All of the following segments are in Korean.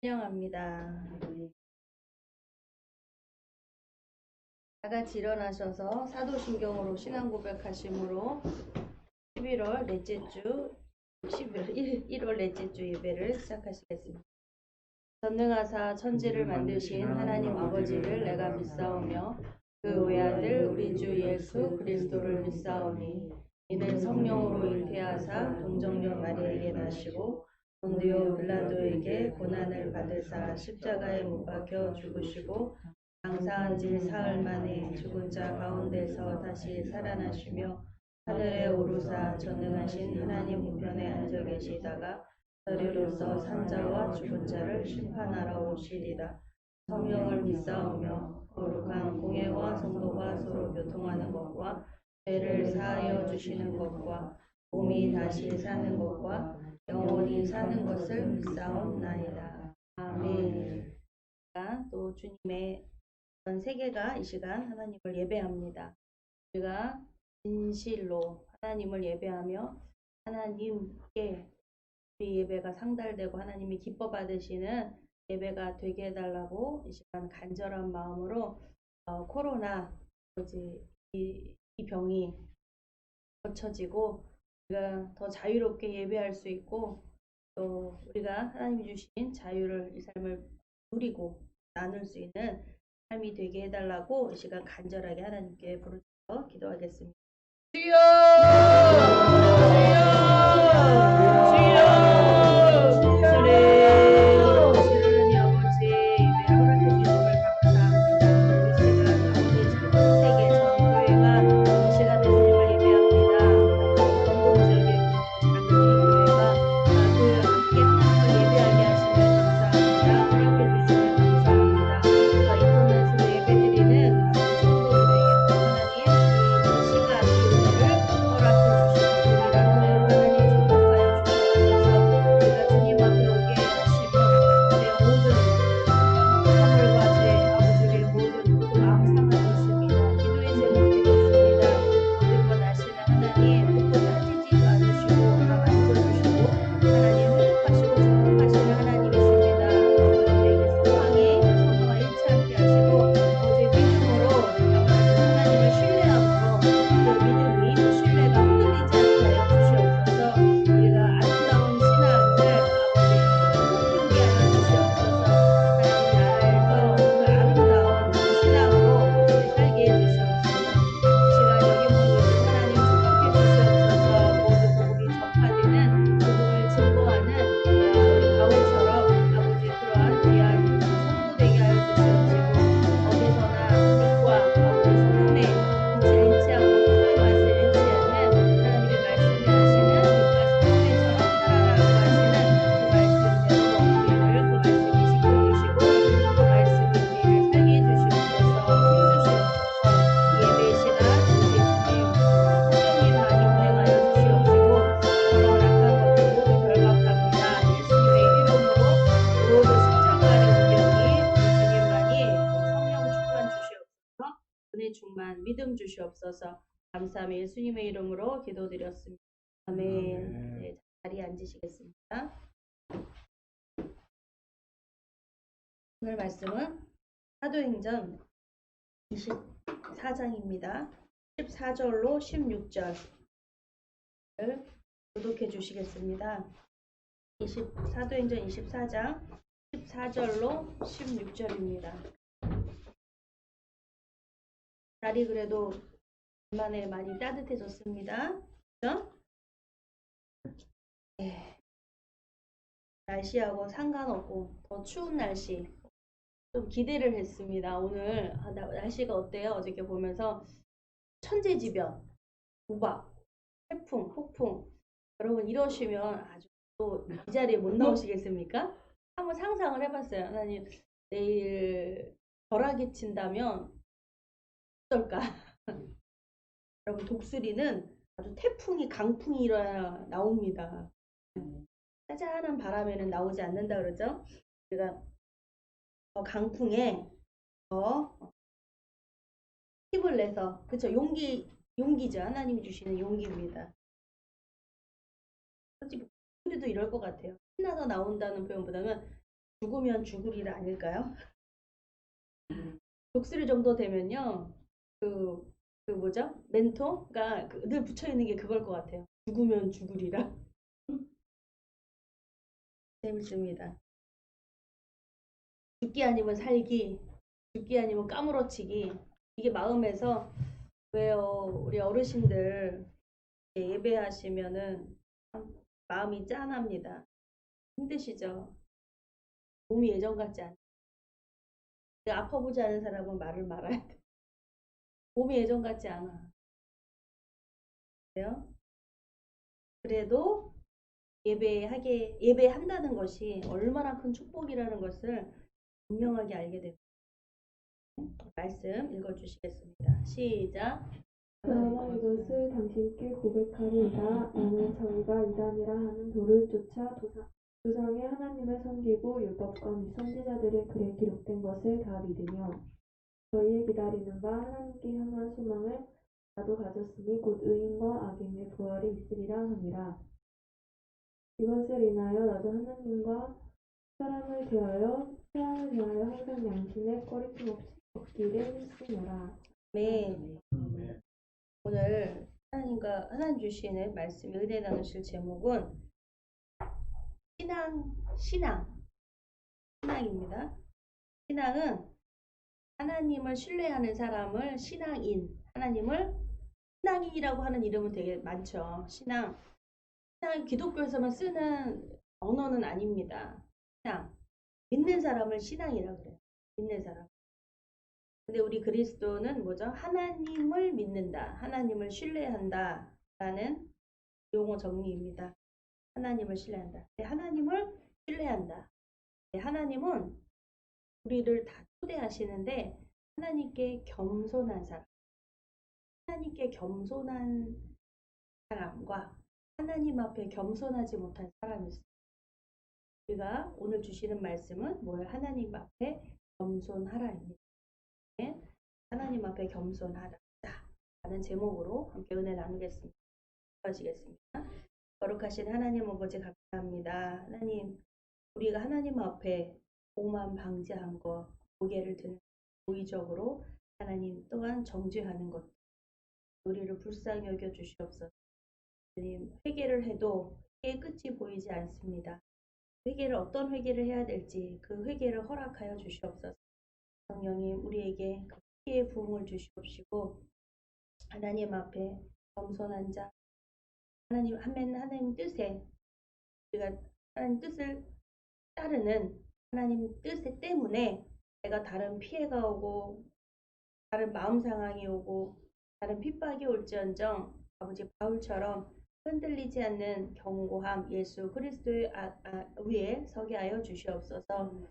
환영합니다. 다 같이 일어나셔서 사도신경으로 신앙 고백하심으로 11월 넷째 주, 1월 넷째 주 예배를 시작하시겠습니다. 전능하사 천지를 만드신 하나님 아버지를 내가 믿사오며 그 외아들 우리 주 예수 그리스도를 믿사오니 이는 성령으로 잉태하사 동정녀 마리아에게 나시고 본디오 빌라도에게 고난을 받으사 십자가에 못 박혀 죽으시고 장사한 지 사흘 만에 죽은 자 가운데서 다시 살아나시며 하늘에 오르사 전능하신 하나님 우편에 앉아 계시다가 저리로서 산자와 죽은 자를 심판하러 오시리라. 성령을 믿사오며 거룩한 공예와 성도가 서로 교통하는 것과 죄를 사하여 주시는 것과 몸이 다시 사는 것과 영원히 사는 것을 믿사옵나이다. 아멘. 또 주님의 전 세계가 이 시간 하나님을 예배합니다. 우리가 진실로 하나님을 예배하며 하나님께 우리 예배가 상달되고 하나님이 기뻐 받으시는 예배가 되게 해달라고 이 시간 간절한 마음으로 코로나 이 병이 고쳐지고 우리가 더 자유롭게 예배할 수 있고 또 우리가 하나님이 주신 자유를 이 삶을 누리고 나눌 수 있는 삶이 되게 해달라고 이 시간 간절하게 하나님께 부르짖어 기도하겠습니다. 주여! 충만 믿음 주시옵소서. 감사하며 예수님의 이름으로 기도드렸습니다. 아멘. 네, 자리에 앉으시겠습니다. 오늘 말씀은 사도행전 24장입니다. 14절로 16절을 교독해 주시겠습니다. 사도행전 24장 14절로 16절입니다. 날이 그래도 간만에 많이 따뜻해졌습니다. 그렇죠? 네. 날씨하고 상관없고 더 추운 날씨 좀 기대를 했습니다. 오늘 날씨가 어때요? 어저께 보면서 천재지변, 우박, 태풍, 폭풍 여러분 이러시면 아주 또 이 자리에 못 나오시겠습니까? 한번 상상을 해봤어요. 하나님 내일 벼락이 친다면 어떨까? 여러분 독수리는 아주 태풍이 강풍이 일어야 나옵니다. 짜잘한 바람에는 나오지 않는다 그러죠. 우리가 강풍에 힘을 내서 그쵸 용기죠. 하나님이 주시는 용기입니다. 솔직히 우리도 이럴 것 같아요. 신나서 나온다는 표현보다는 죽으면 죽으리라 아닐까요? 독수리 정도 되면요. 그, 그 뭐죠? 멘토가 늘 붙여 있는 게 그걸 것 같아요. 죽으면 죽으리라. 재밌습니다. 죽기 아니면 살기, 죽기 아니면 까무러치기. 이게 마음에서 왜요? 우리 어르신들 예배하시면은 참 마음이 짠합니다. 힘드시죠? 몸이 예전 같지 않아요. 아파보지 않은 사람은 말을 말아야 돼. 몸이 예전 같지 않아. 그래요? 그래도 예배한다는 것이 얼마나 큰 축복이라는 것을 분명하게 알게 됩니다. 말씀 읽어주시겠습니다. 시작. 그러나 이것을 당신께 고백하리이다. 나는 저희가 이단이라 하는 돌을 쫓아 조상의 하나님을 섬기고 율법과 및 선지자들의 글에 기록된 것을 다 믿으며 저희의 기다리는 바 하나님께 향한 소망을 나도 가졌으니 곧 의인과 악인의 부활이 있으리라 함이라. 이것을 인하여 나도 하나님과 사람을 대하여 항상 양심에 꺼리낌 없이 걷기를 힘쓰노라. 네. 오늘 하나님 주시는 말씀 은혜 나누실 제목은 신앙입니다. 신앙은 하나님을 신뢰하는 사람을 신앙인이라고 하는 이름은 되게 많죠. 신앙 기독교에서만 쓰는 언어는 아닙니다. 신앙, 믿는 사람을 신앙이라고 그래요. 믿는 사람. 근데 우리 그리스도는 뭐죠? 하나님을 믿는다, 하나님을 신뢰한다 라는 용어 정리입니다. 하나님을 신뢰한다. 하나님을 신뢰한다. 하나님은 우리를 다 초대하시는데 하나님께 겸손한 사람, 하나님께 겸손한 사람과 하나님 앞에 겸손하지 못한 사람이 있어요. 우리가 오늘 주시는 말씀은 뭐예요? 하나님 앞에 겸손하라입니다. 하나님 앞에 겸손하라 라는 제목으로 함께 은혜 나누겠습니다. 하시겠습니다. 거룩하신 하나님 아버지 감사합니다. 하나님, 우리가 하나님 앞에 오만 방지한 것, 고개를 드는 고의적으로 하나님 또한 정죄하는 것, 우리를 불쌍히 여겨 주시옵소서. 하나님, 회개를 해도 회개의 끝이 보이지 않습니다. 어떤 회개를 해야 될지 그 회개를 허락하여 주시옵소서. 성령님, 우리에게 그 회개의 부흥을 주시옵시고 하나님 앞에 겸손한 자, 하나님 뜻에 우리가 하나님 뜻을 따르는 하나님 뜻 때문에 내가 다른 피해가 오고 다른 마음 상황이 오고 다른 핍박이 올지언정 아버지 바울처럼 흔들리지 않는 견고함 예수 그리스도의 위에 서게 하여 주시옵소서.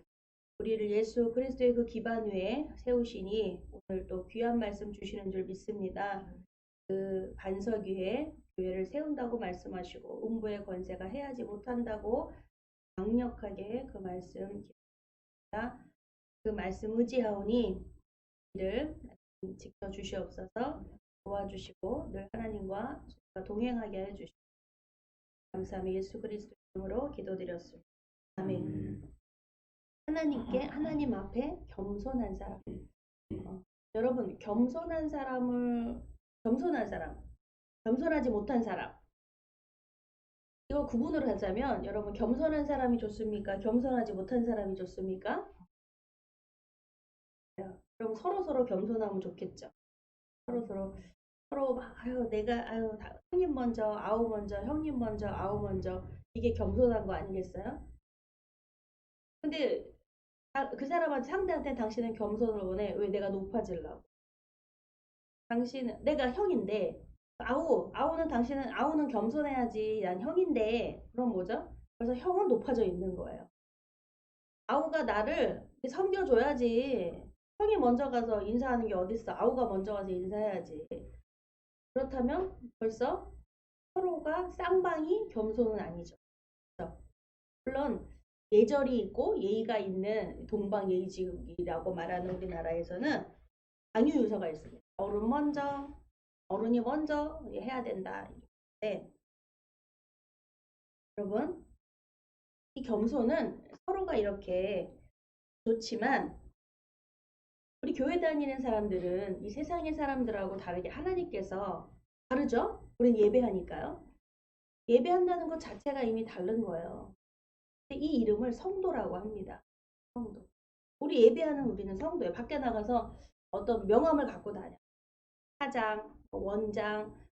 우리를 예수 그리스도의 그 기반 위에 세우시니 오늘 또 귀한 말씀 주시는 줄 믿습니다. 그 반석 위에 교회를 세운다고 말씀하시고 음부의 권세가 해하지 못한다고 강력하게 그 말씀 기록합니다. 그 말씀 의지하오니 이를 지켜주시옵소서. 도와주시고 늘 하나님과 동행하게 해 주시옵소서. 감사하며 예수 그리스도 이름으로 기도드렸습니다. 아멘. 하나님 앞에 겸손한 사람. 여러분, 겸손한 사람, 겸손하지 못한 사람. 이거 구분을 하자면 여러분 겸손한 사람이 좋습니까? 겸손하지 못한 사람이 좋습니까? 그럼 서로 겸손하면 좋겠죠. 서로 막 내가 형님 먼저 아우 먼저 형님 먼저 아우 먼저 이게 겸손한 거 아니겠어요? 근데 그 상대한테 당신은 겸손을 원해. 왜? 내가 높아지려고. 당신은 내가 형인데 아우는 겸손해야지. 난 형인데 그럼 뭐죠? 그래서 형은 높아져 있는 거예요. 아우가 나를 섬겨줘야지. 형이 먼저 가서 인사하는 게 어딨어. 아우가 먼저 가서 인사해야지. 그렇다면 벌써 서로가 쌍방이 겸손은 아니죠. 그렇죠? 물론 예절이 있고 예의가 있는 동방예의지국이라고 말하는 우리나라에서는 강요유서가 있습니다. 어른이 먼저 해야 된다. 네. 여러분 이 겸손은 서로가 이렇게 좋지만 우리 교회 다니는 사람들은 이 세상의 사람들하고 다르게 하나님께서 다르죠? 우린 예배하니까요. 예배한다는 것 자체가 이미 다른 거예요. 근데 이 이름을 성도라고 합니다. 성도. 우리 예배하는 우리는 성도예요. 밖에 나가서 어떤 명함을 갖고 다녀. 사장, 원장,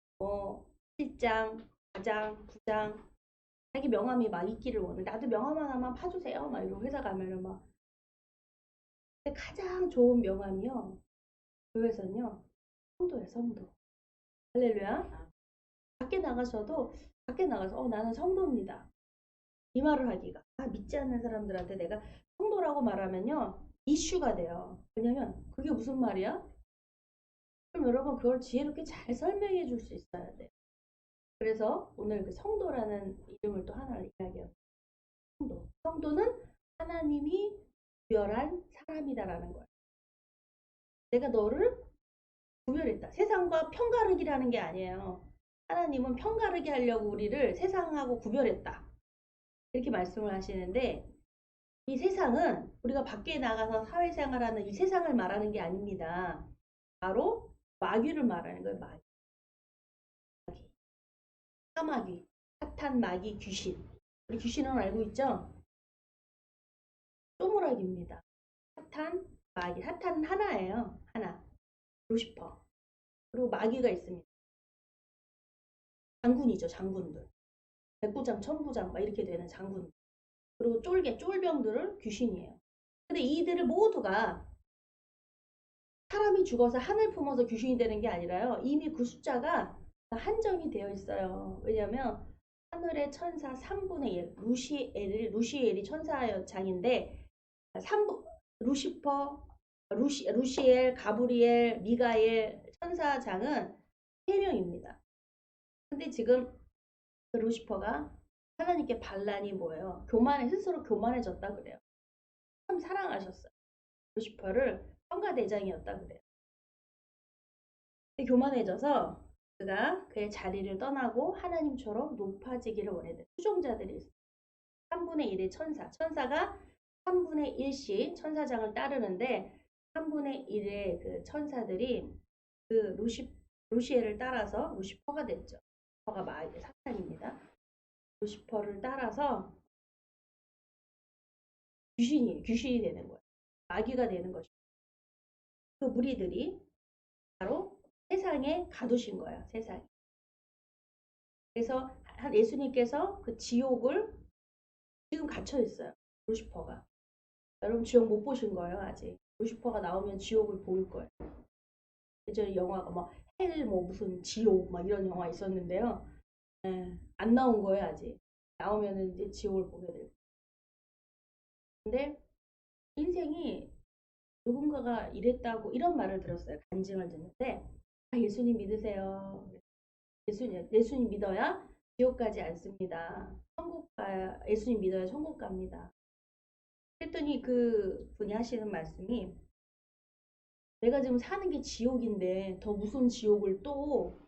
실장, 과장, 부장. 자기 명함이 막 있기를 원해. 나도 명함 하나만 파주세요. 막 이러고 회사 가면은 막. 근데 가장 좋은 명함이요. 교회에서는요. 성도예요, 성도. 할렐루야. 밖에 나가서도 밖에 나가서 나는 성도입니다. 이 말을 하기가 믿지 않는 사람들한테 내가 성도라고 말하면요. 이슈가 돼요. 왜냐면 그게 무슨 말이야? 그럼 여러분 그걸 지혜롭게 잘 설명해 줄 수 있어야 돼요. 그래서 오늘 그 성도라는 이름을 또 하나를 이야기해요. 성도. 성도는 하나님이 구별한 사람이다라는 거예요. 내가 너를 구별했다. 세상과 편가르기라는 게 아니에요. 하나님은 편가르기 하려고 우리를 세상하고 구별했다. 이렇게 말씀을 하시는데 이 세상은 우리가 밖에 나가서 사회생활하는 이 세상을 말하는 게 아닙니다. 바로 마귀를 말하는 거예요. 마귀. 사마귀, 사탄, 마귀, 귀신. 우리 귀신은 알고 있죠? 쪼무라기입니다. 사탄, 마귀. 사탄은 하나예요. 하나. 루시퍼. 그리고 마귀가 있습니다. 장군이죠. 장군들. 백부장, 천부장 막 이렇게 되는 장군. 그리고 쫄병들을 귀신이에요. 근데 이들을 모두가 사람이 죽어서 하늘 품어서 귀신이 되는 게 아니라요. 이미 그 숫자가 한정이 되어 있어요. 왜냐하면 하늘의 천사 3분의 1, 루시엘이 천사장인데 3부, 루시퍼, 루시엘, 가브리엘, 미가엘 천사장은 3명입니다. 근데 지금 그 루시퍼가 하나님께 반란이 뭐예요? 스스로 교만해졌다 그래요. 참 사랑하셨어요. 루시퍼를 성가대장이었다 그래요. 교만해져서 그가 그의 자리를 떠나고 하나님처럼 높아지기를 원했던 수종자들이 있어요. 3분의 1의 천사. 천사가 3분의 1씩 천사장을 따르는데 3분의 1의 그 천사들이 그 루시엘을 따라서 루시퍼가 됐죠. 루시퍼가 마귀 사탄입니다. 루시퍼를 따라서 귀신이 되는 거예요. 마귀가 되는 거죠. 그 무리들이 바로 세상에 가두신 거예요. 세상에. 그래서 예수님께서 그 지옥을 지금 갇혀 있어요. 루시퍼가. 여러분 지옥 못 보신 거예요 아직. 루시퍼가 나오면 지옥을 볼 거예요. 예전에 영화가 막 헬 뭐 무슨 지옥 막 이런 영화 있었는데요. 안 나온 거예요 아직. 나오면은 이제 지옥을 보게 돼요. 근데 인생이 누군가가 이랬다고 이런 말을 들었어요. 간증을 듣는데 예수님 믿으세요. 예수님 믿어야 지옥 가지 않습니다. 예수님 믿어야 천국 갑니다. 그랬더니 그 분이 하시는 말씀이 내가 지금 사는 게 지옥인데 더 무슨 지옥을 또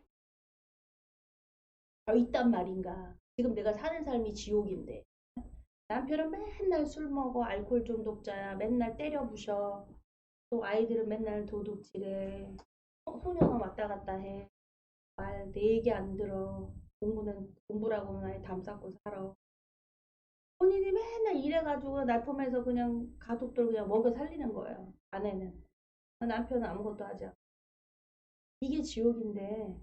있단 말인가. 지금 내가 사는 삶이 지옥인데 남편은 맨날 술 먹어 알코올 중독자야. 맨날 때려 부셔. 또 아이들은 맨날 도둑질해. 소년원 왔다 갔다 해. 말 내 얘기 안 들어. 공부라고는 아예 담 쌓고 살아. 본인이 맨날 일해가지고 날품에서 그냥 가족들 그냥 먹여 살리는 거예요. 아내는. 남편은 아무것도 하지 않고. 이게 지옥인데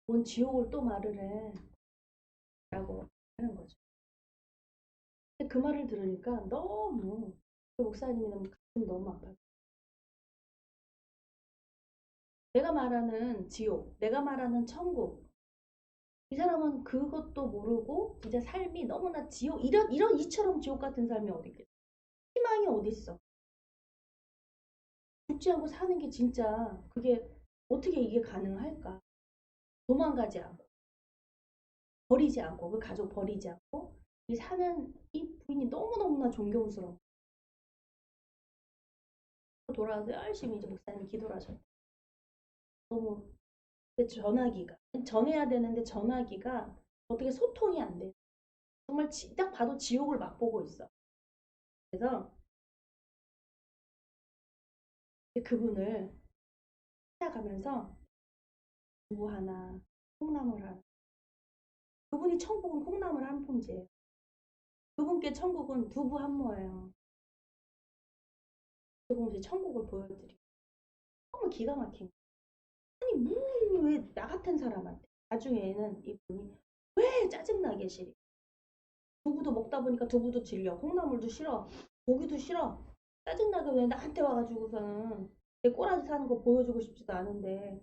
뭔 지옥을 또 말을 해. 라고 하는 거죠. 근데 그 말을 들으니까 너무 그 목사님이 너무 가슴이 너무 아파요. 내가 말하는 지옥, 내가 말하는 천국. 이 사람은 그것도 모르고 진짜 삶이 너무나 지옥 이런 이처럼 지옥 같은 삶이 어디 있겠어. 희망이 어디 있어. 죽지 않고 사는 게 진짜 그게 어떻게 이게 가능할까? 도망가지 않고 버리지 않고 그 가족 버리지 않고 이 사는 이 부인이 너무너무나 존경스러워. 돌아와서 열심히 이제 목사님이 기도를 하셨다. 너무 전화기가 전해야 되는데 전화기가 어떻게 소통이 안 돼. 정말 딱 봐도 지옥을 맛보고 있어. 그래서 그분을 찾아가면서 두부 하나, 콩나물 하나. 그분이 천국은 콩나물 한 푼지예요. 그분께 천국은 두부 한 모예요. 조금씩 천국을 보여드리고 너무 기가 막힌 거예요. 아니 왜 나 같은 사람한테 나중에는 이분이 왜 짜증나게 싫어. 두부도 먹다 보니까 두부도 질려. 콩나물도 싫어. 고기도 싫어. 짜증나게 왜 나한테 와가지고서는 내 꼬라지 사는 거 보여주고 싶지도 않은데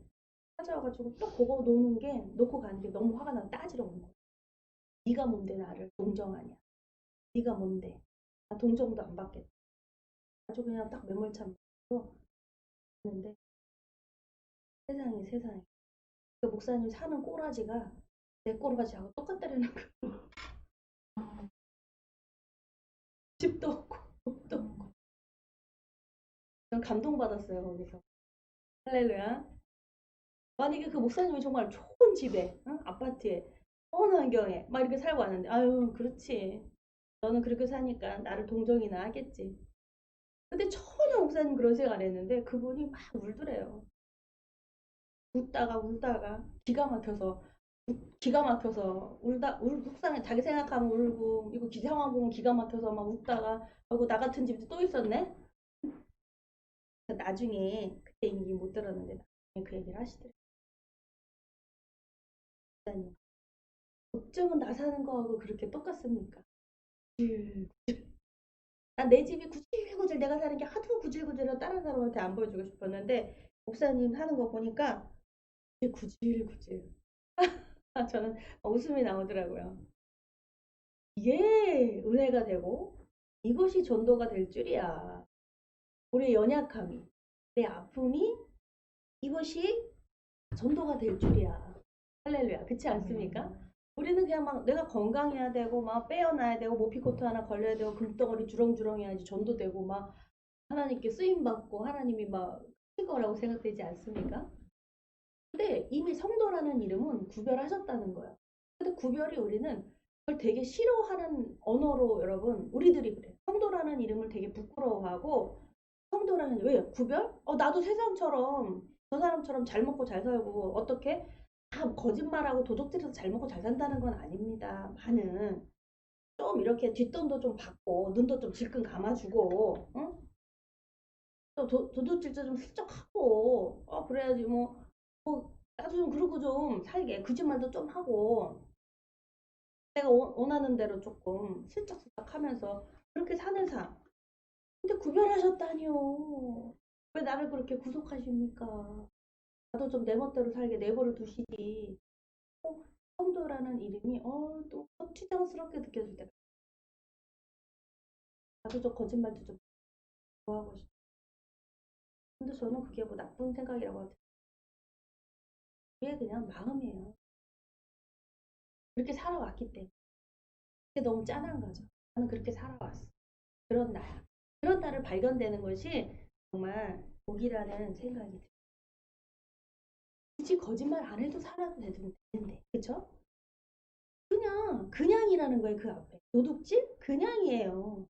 찾아와가지고 또 그거 놓고 가는 게 너무 화가 나서 따지러 오는 거야. 네가 뭔데 나를 동정하냐. 네가 뭔데. 나 동정도 안 받겠다. 아주 그냥 딱 매몰참 하는데 세상에 그 목사님 사는 꼬라지가 내 꼬라지하고 똑같다라는 거. 집도 없고 옷도 없고. 전 감동받았어요 거기서. 할렐루야. 만약에 그 목사님이 정말 좋은 집에, 응? 아파트에, 좋은 환경에 막 이렇게 살고 왔는데, 아유, 그렇지. 너는 그렇게 사니까 나를 동정이나 하겠지. 근데 전혀 목사님 그런 생각 안 했는데 그분이 막 울더래요. 울다가 기가 막혀서 속상해. 자기 생각하면 울고 이거 상황 보면 기가 막혀서 막 웃다가 그리고 나 같은 집도 또 있었네. 나중에 그때 얘기 못 들었는데 나중에 그 얘기를 하시더래요. 목사님, 걱정은 나 사는 거하고 그렇게 똑같습니까? 난 내 집이 구질구질 내가 사는 게 하도 구질구질해서 다른 사람한테 안 보여주고 싶었는데 목사님 하는 거 보니까 구질구질. 저는 웃음이 나오더라고요. 이게 은혜가 되고 이것이 전도가 될 줄이야. 우리의 연약함이, 내 아픔이 이것이 전도가 될 줄이야. 할렐루야. 그렇지 않습니까? 우리는 그냥 막 내가 건강해야 되고 막 빼어나야 되고 모피코트 하나 걸려야 되고 금덩어리 주렁주렁 해야지 전도되고 막 하나님께 쓰임 받고 하나님이 막 하실 거라고 생각되지 않습니까? 근데 이미 성도라는 이름은 구별하셨다는 거예요. 근데 구별이 우리는 그걸 되게 싫어하는 언어로 여러분 우리들이 그래. 성도라는 이름을 되게 부끄러워하고 성도라는 왜 구별? 나도 세상처럼 저 사람처럼 잘 먹고 잘 살고 어떻게 다 거짓말하고 도둑질해서 잘 먹고 잘 산다는 건 아닙니다. 많은 좀 이렇게 뒷돈도 좀 받고 눈도 좀 질끈 감아주고 응? 또 도둑질도 좀 슬쩍 하고 그래야지 나도 좀 그러고 좀 살게 거짓말도 좀 하고 내가 원하는 대로 조금 슬쩍슬쩍 하면서 그렇게 사는 삶. 근데 구별하셨다니요. 왜 나를 그렇게 구속하십니까? 나도 좀 내 멋대로 살게 내버려 두시지. 성도라는 이름이 또 거추장스럽게 느껴질 때가 나도 좀 거짓말도 좀 좋아하고 싶어. 근데 저는 그게 뭐 나쁜 생각이라고 하죠. 그게 그냥 마음이에요. 그렇게 살아왔기 때문에. 그게 너무 짠한 거죠. 나는 그렇게 살아왔어. 그런 나야. 그런 나를 발견되는 것이 정말 복이라는 생각이 들어요. 굳이 거짓말 안 해도 살아도 되는데. 그쵸? 그냥이라는 거예요. 그 앞에. 도둑질? 그냥이에요.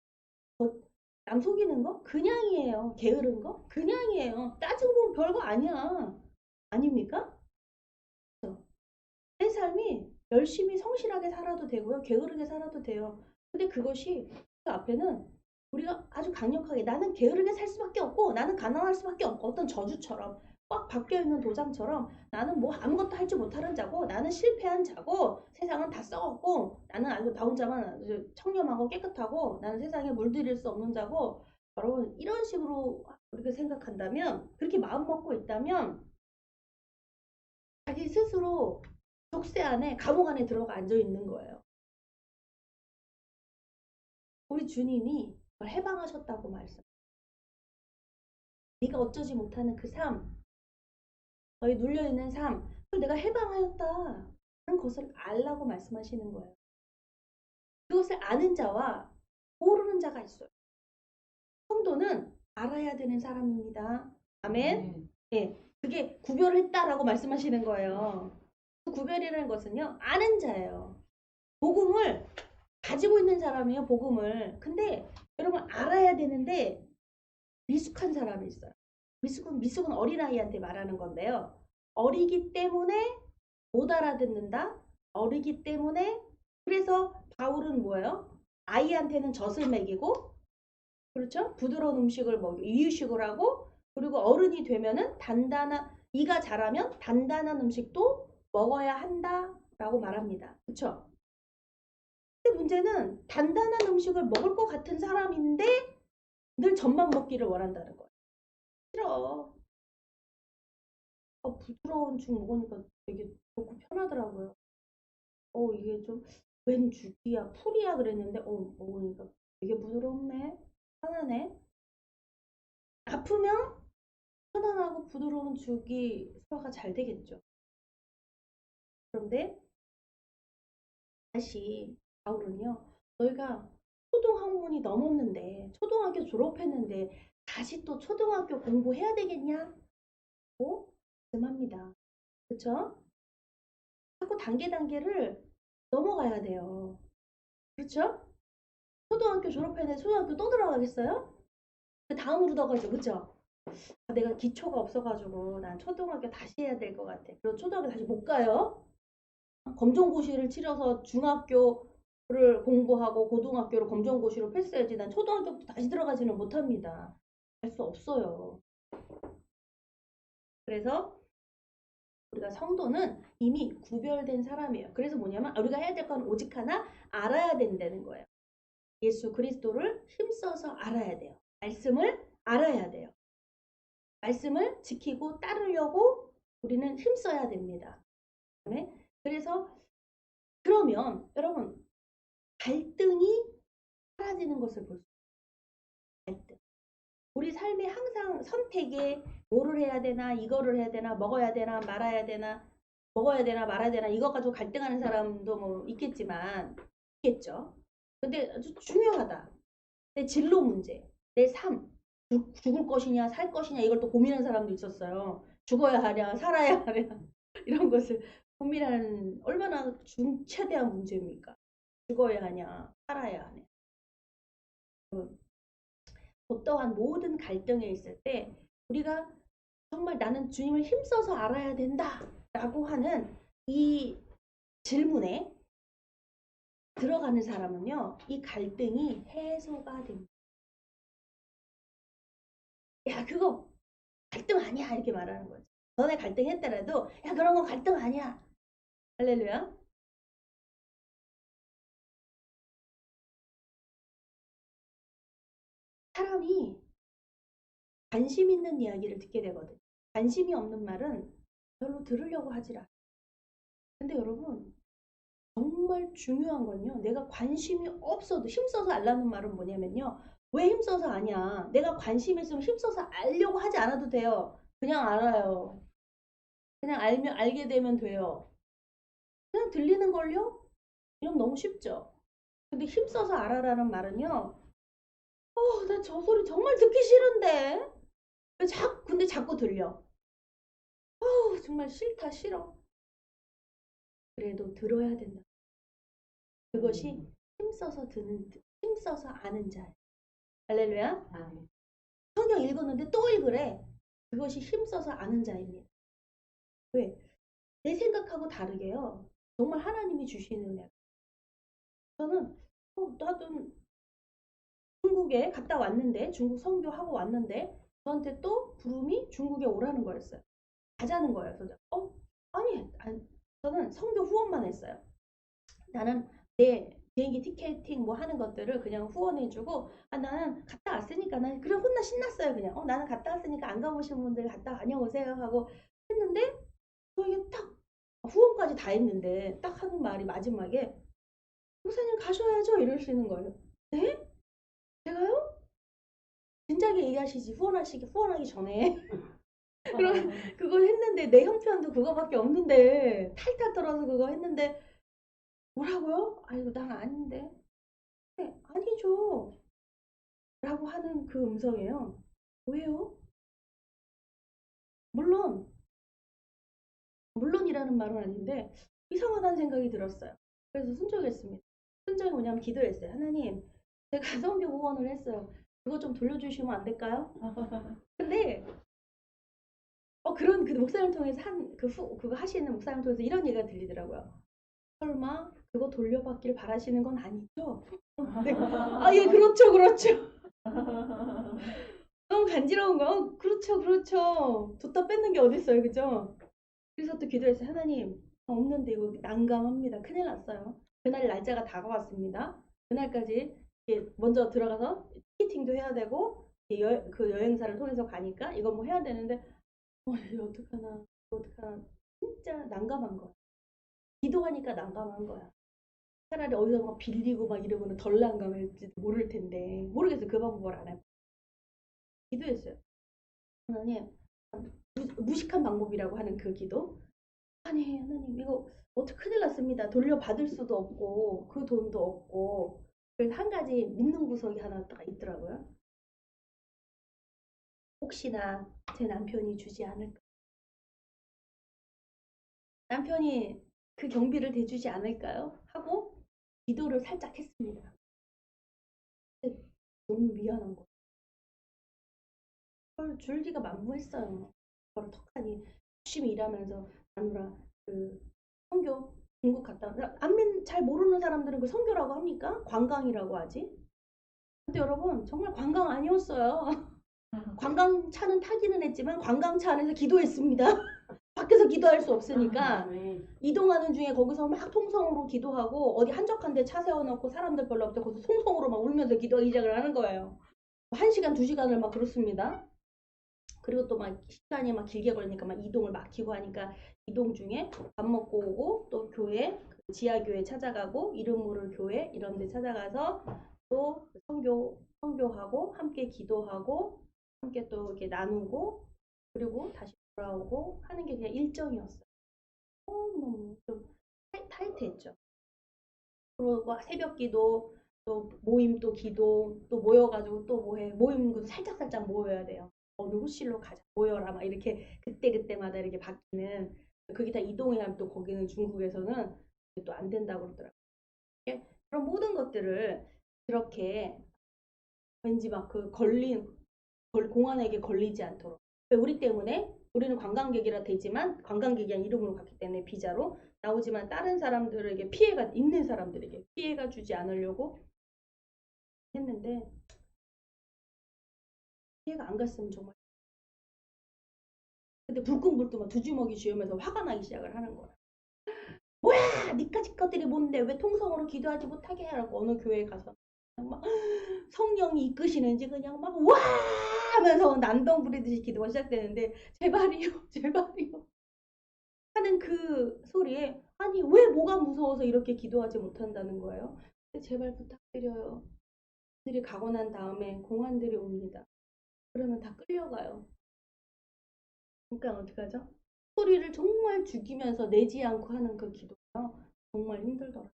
남 속이는 거? 그냥이에요. 게으른 거? 그냥이에요. 따지고 보면 별거 아니야. 아닙니까? 그쵸? 내 삶이 열심히 성실하게 살아도 되고요. 게으르게 살아도 돼요. 근데 그것이 그 앞에는 우리가 아주 강력하게 나는 게으르게 살 수밖에 없고 나는 가난할 수밖에 없고 어떤 저주처럼 꽉 박혀있는 도장처럼 나는 뭐 아무것도 할 줄 못하는 자고 나는 실패한 자고 세상은 다 썩었고 나는 아주 나 혼자만 아주 청렴하고 깨끗하고 나는 세상에 물들일 수 없는 자고 여러분 이런 식으로 우리가 생각한다면 그렇게 마음 먹고 있다면 자기 스스로 족쇄 안에 감옥 안에 들어가 앉아 있는 거예요. 우리 주님이 그걸 해방하셨다고 말씀. 네가 어쩌지 못하는 그 삶, 너희 눌려있는 삶, 그걸 내가 해방하였다는 것을 알라고 말씀하시는 거예요. 그것을 아는 자와 모르는 자가 있어요. 성도는 알아야 되는 사람입니다. 아멘. 예, 그게 구별을 했다라고 말씀하시는 거예요. 그 구별이라는 것은요, 아는 자예요. 복음을 가지고 있는 사람이에요, 복음을. 근데 여러분 알아야 되는데 미숙한 사람이 있어요. 미숙은 어린아이한테 말하는 건데요. 어리기 때문에 못 알아듣는다. 어리기 때문에 그래서 바울은 뭐예요? 아이한테는 젖을 먹이고 그렇죠? 부드러운 음식을 이유식을 하고 그리고 어른이 되면은 이가 자라면 단단한 음식도 먹어야 한다라고 말합니다. 그렇죠? 근데 문제는 단단한 음식을 먹을 것 같은 사람인데 늘 젖만 먹기를 원한다는 거예요. 싫어. 부드러운 죽 먹으니까 되게 좋고 편하더라고요. 이게 좀 웬 죽이야 풀이야 그랬는데 먹으니까 되게 부드럽네. 편하네. 아프면 편안하고 부드러운 죽이 소화가 잘 되겠죠. 그런데 다시 바울은요. 너희가 초등학문이 넘었는데 초등학교 졸업했는데 다시 또 초등학교 공부해야 되겠냐? 말씀합니다. 그쵸? 자꾸 단계를 넘어가야 돼요. 그렇죠? 초등학교 졸업했는데 초등학교 또 들어가겠어요? 그 다음으로 더 가죠. 그쵸? 내가 기초가 없어가지고 난 초등학교 다시 해야 될 것 같아. 그리고 초등학교 다시 못 가요. 검정고시를 치러서 중학교를 공부하고 고등학교를 검정고시로 패스해야지 난 초등학교부터 다시 들어가지는 못합니다. 할 수 없어요. 그래서 우리가 성도는 이미 구별된 사람이에요. 그래서 뭐냐면 우리가 해야 될 건 오직 하나 알아야 된다는 거예요. 예수 그리스도를 힘써서 알아야 돼요. 말씀을 알아야 돼요. 말씀을 지키고 따르려고 우리는 힘써야 됩니다. 그래서 그러면 여러분 갈등이 사라지는 것을 볼 수 있어요. 갈등. 우리 삶에 항상 선택에 뭐를 해야 되나 이거를 해야 되나 먹어야 되나 말아야 되나 먹어야 되나 말아야 되나 이거 가지고 갈등하는 사람도 뭐 있겠죠. 근데 아주 중요하다. 내 진로 문제, 내 삶, 죽을 것이냐 살 것이냐 이걸 또 고민하는 사람도 있었어요. 죽어야 하냐 살아야 하냐 이런 것을 고민하는 얼마나 중차대한 문제입니까? 죽어야 하냐 살아야 하냐. 어떠한 모든 갈등에 있을 때 우리가 정말 나는 주님을 힘써서 알아야 된다라고 하는 이 질문에 들어가는 사람은요. 이 갈등이 해소가 됩니다. 야 그거 갈등 아니야 이렇게 말하는 거죠. 전에 갈등했더라도 야 그런 건 갈등 아니야. 할렐루야. 사람이 관심 있는 이야기를 듣게 되거든요. 관심이 없는 말은 별로 들으려고 하질 않아요. 근데 여러분 정말 중요한 건요. 내가 관심이 없어도 힘써서 알라는 말은 뭐냐면요. 왜 힘써서 아냐. 내가 관심 있으면 힘써서 알려고 하지 않아도 돼요. 그냥 알아요. 그냥 알게 되면 돼요. 그냥 들리는 걸요? 이러면 너무 쉽죠. 근데 힘써서 알아라는 말은요. 나 저 소리 정말 듣기 싫은데. 근데 자꾸 들려. 정말 싫다 싫어. 그래도 들어야 된다. 그것이 힘써서 아는 자예요. 할렐루야. 성경 읽었는데 또 읽으래. 그것이 힘써서 아는 자입니다. 왜? 내 생각하고 다르게요. 정말 하나님이 주시는 은혜. 저는 나도 중국에 갔다 왔는데 중국 선교하고 왔는데 저한테 또 부름이 중국에 오라는 거였어요. 가자는 거예요. 그래서 아니 저는 선교 후원만 했어요. 나는 내 비행기 티켓팅 뭐 하는 것들을 그냥 후원해주고 나는 갔다 왔으니까 난 그래 혼나 신났어요. 그냥 나는 갔다 왔으니까 안 가보신 분들 갔다 다녀오세요 하고 했는데 이게 딱 후원까지 다 했는데 딱 하는 말이 마지막에 목사님 가셔야죠 이러시는 거예요. 네? 제가요? 진작에 얘기하시지 후원하기 전에 그럼 그걸 했는데 내 형편도 그거밖에 없는데 탈탈 털어서 그거 했는데 뭐라고요? 아이고 난 아닌데. 네, 아니죠. 라고 하는 그 음성이에요. 왜요? 물론이라는 말은 아닌데 이상하다는 생각이 들었어요. 그래서 순종했습니다. 순전히 뭐냐면 기도했어요. 하나님, 제가 성교 후원을 했어요. 그거 좀 돌려주시면 안 될까요? 근데 그런 그 목사님 통해서 그거 하시는 목사님 통해서 이런 얘기가 들리더라고요. 설마 그거 돌려받길 바라시는 건 아니죠? 네. 예, 그렇죠, 그렇죠. 너무 간지러운 거. 그렇죠, 그렇죠. 뒀다 뺏는 게 어딨어요, 그죠? 그래서 또 기도했어요. 하나님, 없는데 이거 난감합니다. 큰일 났어요. 그날 날짜가 다가왔습니다. 그날까지 먼저 들어가서 티켓팅도 해야 되고 그 여행사를 통해서 가니까 이거 뭐 해야 되는데 이거 어떡하나 어떡하나 진짜 난감한 거야. 기도하니까 난감한 거야. 차라리 어디서 막 빌리고 막 이러고는 덜 난감할지도 모를 텐데 모르겠어요. 그 방법을 안 해요. 기도했어요. 하나님, 무식한 방법이라고 하는 그 기도. 아니 하나님 이거 어떻게 큰일 났습니다. 돌려받을 수도 없고 그 돈도 없고. 그래서 한 가지 믿는 구석이 하나 딱 있더라고요. 혹시나 제 남편이 주지 않을까. 남편이 그 경비를 대주지 않을까요? 하고 기도를 살짝 했습니다. 근데 너무 미안한 거예요. 그걸 줄 리가 만무했어요. 그걸 턱하니 열심히 일하면서 마누라 그 선교 중국 갔다 안민 잘 모르는 사람들은 그 선교라고 합니까? 관광이라고 하지. 근데 여러분 정말 관광 아니었어요. 관광차는 타기는 했지만 관광차 안에서 기도했습니다. 밖에서 기도할 수 없으니까 이동하는 중에 거기서 막 통성으로 기도하고 어디 한적한 데 차 세워놓고 사람들 별로 없어 거기서 통성으로 막 울면서 기도하기 시작을 하는 거예요. 1시간, 2시간을 막 그렇습니다. 그리고 또 막 시간이 막 길게 걸리니까 막 이동을 막히고 하니까 이동 중에 밥 먹고 오고 또 교회 지하교회 찾아가고 이름 모를 교회 이런 데 찾아가서 또 선교하고 함께 기도하고 함께 또 이렇게 나누고 그리고 다시 돌아오고 하는 게 그냥 일정이었어요. 너무너무 좀 타이트했죠. 그리고 새벽 기도 또 모임 또 기도 또 모여가지고 또 뭐해 모임도 살짝살짝 모여야 돼요. 어느 호실로 가자 모여라 막 이렇게 그때그때마다 이렇게 바뀌는 그게 다 이동해야 하면 또 거기는 중국에서는 또 안 된다고 그러더라고요. 그런 모든 것들을 그렇게 왠지 막 그 공안에게 걸리지 않도록 우리 때문에 우리는 관광객이라 되지만 관광객이란 이름으로 갔기 때문에 비자로 나오지만 다른 사람들에게 피해가 있는 사람들에게 피해가 주지 않으려고 했는데 피해가 안 갔으면 정말 근데 불끈불끈 막 두 주먹이 쥐으면서 화가 나기 시작을 하는 거야. 뭐야 니까지 것들이 뭔데 왜 통성으로 기도하지 못하게 하라고 어느 교회에 가서 막 성령이 이끄시는지 그냥 막 와 하면서 난동 부리듯이 기도가 시작되는데 제발이요 제발이요 하는 그 소리에 아니 왜 뭐가 무서워서 이렇게 기도하지 못한다는 거예요. 제발 부탁드려요. 들이 가고 난 다음에 공안들이 옵니다. 그러면 다 끌려가요. 그러니까 어떡하죠? 소리를 정말 죽이면서 내지 않고 하는 그 기도가 정말 힘들더라고요.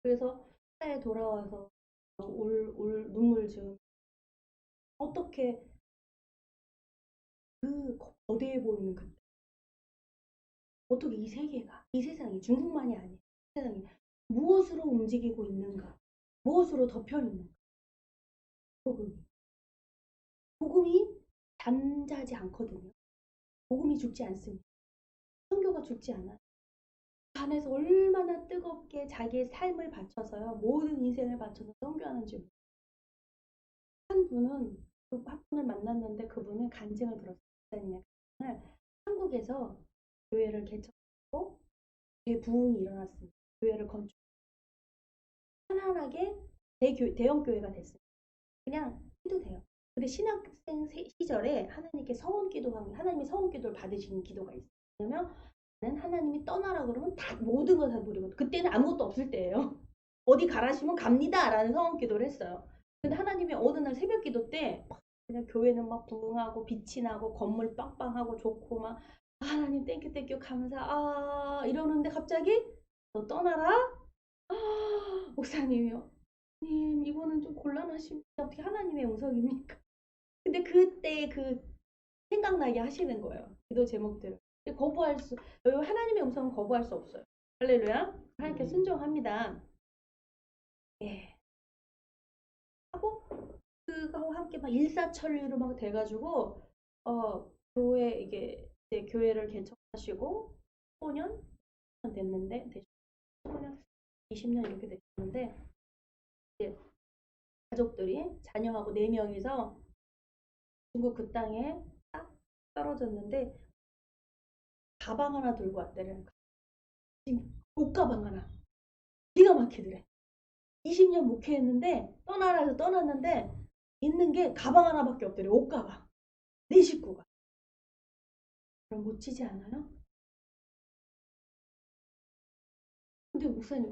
그래서 차에 돌아와서 눈물 지금 어떻게 그 거대해 보이는 그 어떻게 이 세계가 이 세상이 중국만이 아니에요. 세상이 무엇으로 움직이고 있는가? 무엇으로 덮여 있는가? 복음이 잠자지 않거든요. 복음이 죽지 않습니다. 선교가 죽지 않아요. 안에서 얼마나 뜨겁게 자기의 삶을 바쳐서요. 모든 인생을 바쳐서 선교하는지 한 분은 한 분을 만났는데 그분은 간증을 들었어요. 목사님의 간증을 한국에서 교회를 개척하고 대부흥이 일어났습니다. 교회를 건축 편안하게 대형 교회가 됐어요. 그냥 해도 돼요. 근데 신학생 시절에 하나님께 서원 기도하는 하나님이 서원 기도를 받으시는 기도가 있어요. 왜냐면 하나님이 떠나라 그러면 다 모든 걸 다 버리고 그때는 아무것도 없을 때예요. 어디 가라시면 갑니다 라는 서원 기도를 했어요. 근데 하나님이 어느 날 새벽 기도 때 그냥 교회는 막 부흥하고 빛이 나고 건물 빵빵하고 좋고 막 하나님 땡큐 땡큐 감사 이러는데 갑자기 너 떠나라 목사님이요. 님 이거는 좀 곤란하십니다. 어떻게 하나님의 음성입니까? 근데 그때 그 생각나게 하시는 거예요. 기도 제목들을. 하나님의 음성은 거부할 수 없어요. 할렐루야. 하나님께 순종합니다. 예. 하고 그거와 함께 막 일사천리로 막 돼가지고 교회 이게 이제 교회를 개척하시고 15년 됐는데 15년 20년 이렇게 됐는데 이제 가족들이 자녀하고 4명이서 중국 그 땅에 딱 떨어졌는데 가방 하나 들고 왔대요. 옷가방 하나. 기가 막히더래. 20년 목회했는데 떠나라서 떠났는데 있는 게 가방 하나밖에 없더래. 옷가방. 내 식구가. 그럼 멋지지 않아요? 근데 목사님